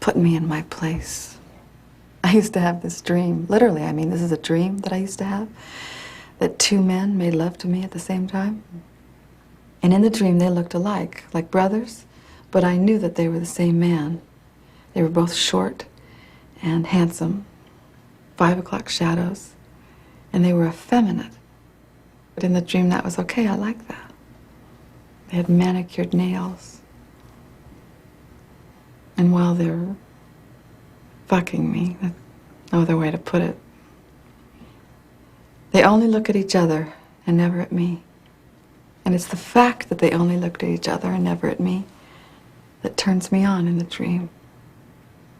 put me in my place. I used to have this dream. Literally, I mean, this is a dream that I used to have, that 2 men made love to me at the same time. And in the dream, they looked alike, like brothers, but I knew that they were the same man. They were both short and handsome, 5 o'clock shadows, and they were effeminate. But in the dream, that was okay. I liked that. They had manicured nails. And while they're fucking me, that's no other way to put it, they only look at each other and never at me. And it's the fact that they only looked at each other and never at me that turns me on in the dream.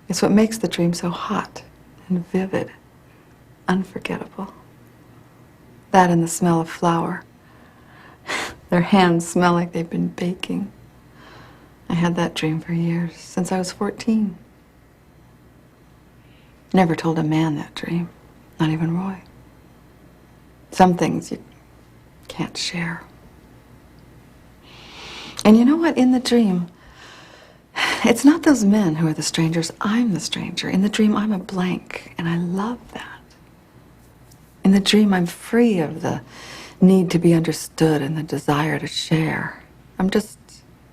It's what makes the dream so hot and vivid, unforgettable. That and the smell of flour. Their hands smell like they've been baking. I had that dream for years, since I was 14. Never told a man that dream, not even Roy. Some things you can't share. And you know what? In the dream, it's not those men who are the strangers. I'm the stranger. In the dream, I'm a blank, and I love that. In the dream, I'm free of the need to be understood and the desire to share. I'm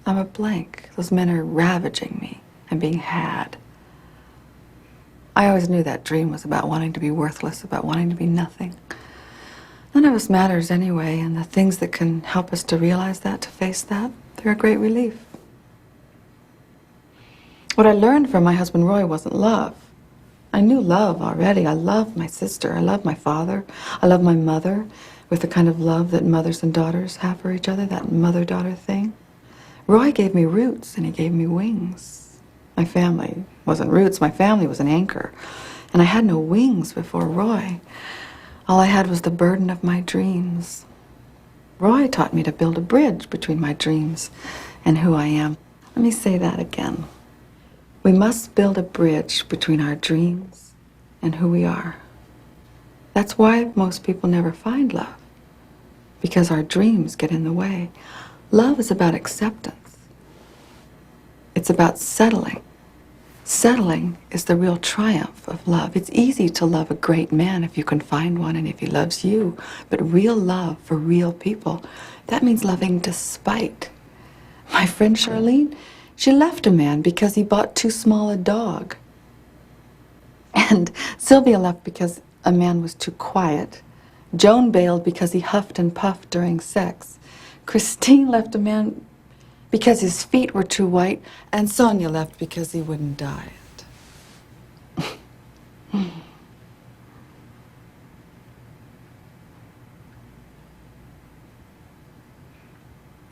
a blank. Those men are ravaging me and being had. I always knew that dream was about wanting to be worthless, about wanting to be nothing. None of us matters anyway, and the things that can help us to realize that, to face that, they're a great relief. What I learned from my husband Roy wasn't love. I knew love already. I loved my sister. I loved my father. I loved my mother with the kind of love that mothers and daughters have for each other, that mother-daughter thing. Roy gave me roots, and he gave me wings. My family wasn't roots. My family was an anchor. And I had no wings before Roy. All I had was the burden of my dreams. Roy taught me to build a bridge between my dreams and who I am. Let me say that again. We must build a bridge between our dreams and who we are. That's why most people never find love, because our dreams get in the way. Love is about acceptance. It's about settling. Settling is the real triumph of love. It's easy to love a great man if you can find one and if he loves you. But real love for real people, that means loving despite. My friend Charlene, she left a man because he bought too small a dog. And Sylvia left because a man was too quiet. Joan bailed because he huffed and puffed during sex. Christine left a man because his feet were too white, and Sonia left because he wouldn't diet.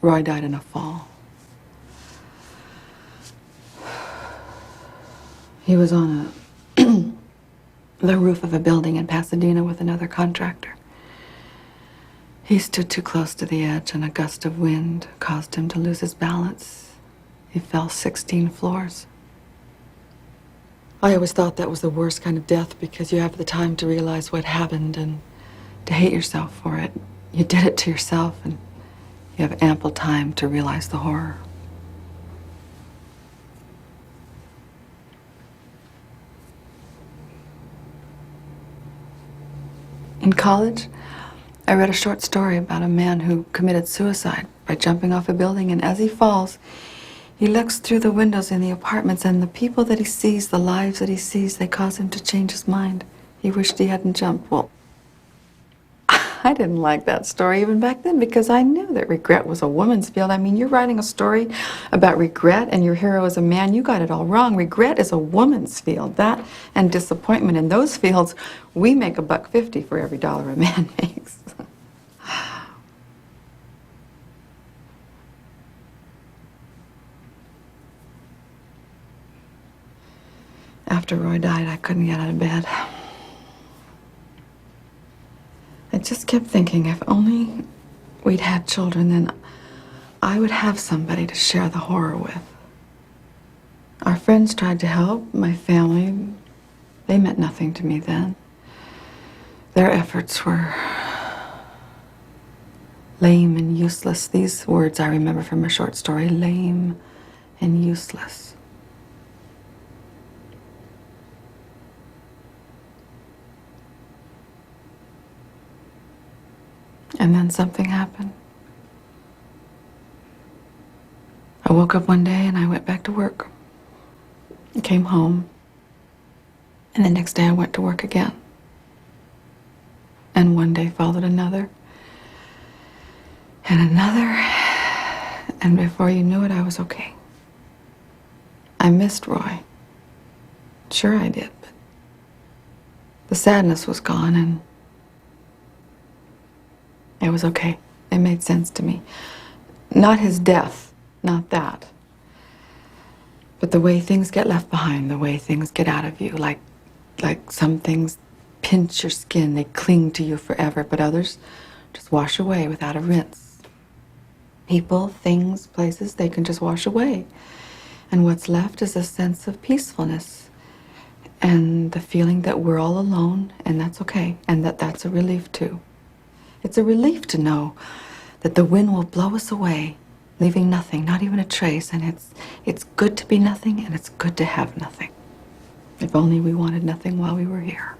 Roy died in a fall. He was on the roof of a building in Pasadena with another contractor. He stood too close to the edge, and a gust of wind caused him to lose his balance. He fell 16 floors. I always thought that was the worst kind of death because you have the time to realize what happened and to hate yourself for it. You did it to yourself, and you have ample time to realize the horror. In college, I read a short story about a man who committed suicide by jumping off a building, and as he falls, he looks through the windows in the apartments, and the people that he sees, the lives that he sees, they cause him to change his mind. He wished he hadn't jumped. Well, I didn't like that story even back then because I knew that regret was a woman's field. I mean, you're writing a story about regret and your hero is a man. You got it all wrong. Regret is a woman's field. That and disappointment in those fields, we make $1.50 for every dollar a man makes. After Roy died, I couldn't get out of bed. I just kept thinking, if only we'd had children, then I would have somebody to share the horror with. Our friends tried to help, my family. They meant nothing to me then. Their efforts were lame and useless. These words I remember from a short story, lame and useless. And then something happened. I woke up one day and I went back to work. I came home. And the next day I went to work again. And one day followed another. And another. And before you knew it, I was okay. I missed Roy. Sure I did, but the sadness was gone and it was okay. It made sense to me. Not his death, not that. But the way things get left behind, the way things get out of you, like some things pinch your skin, they cling to you forever, but others just wash away without a rinse. People, things, places, they can just wash away. And what's left is a sense of peacefulness and the feeling that we're all alone, and that's okay, and that's a relief too. It's a relief to know that the wind will blow us away, leaving nothing, not even a trace, and it's good to be nothing, and it's good to have nothing. If only we wanted nothing while we were here.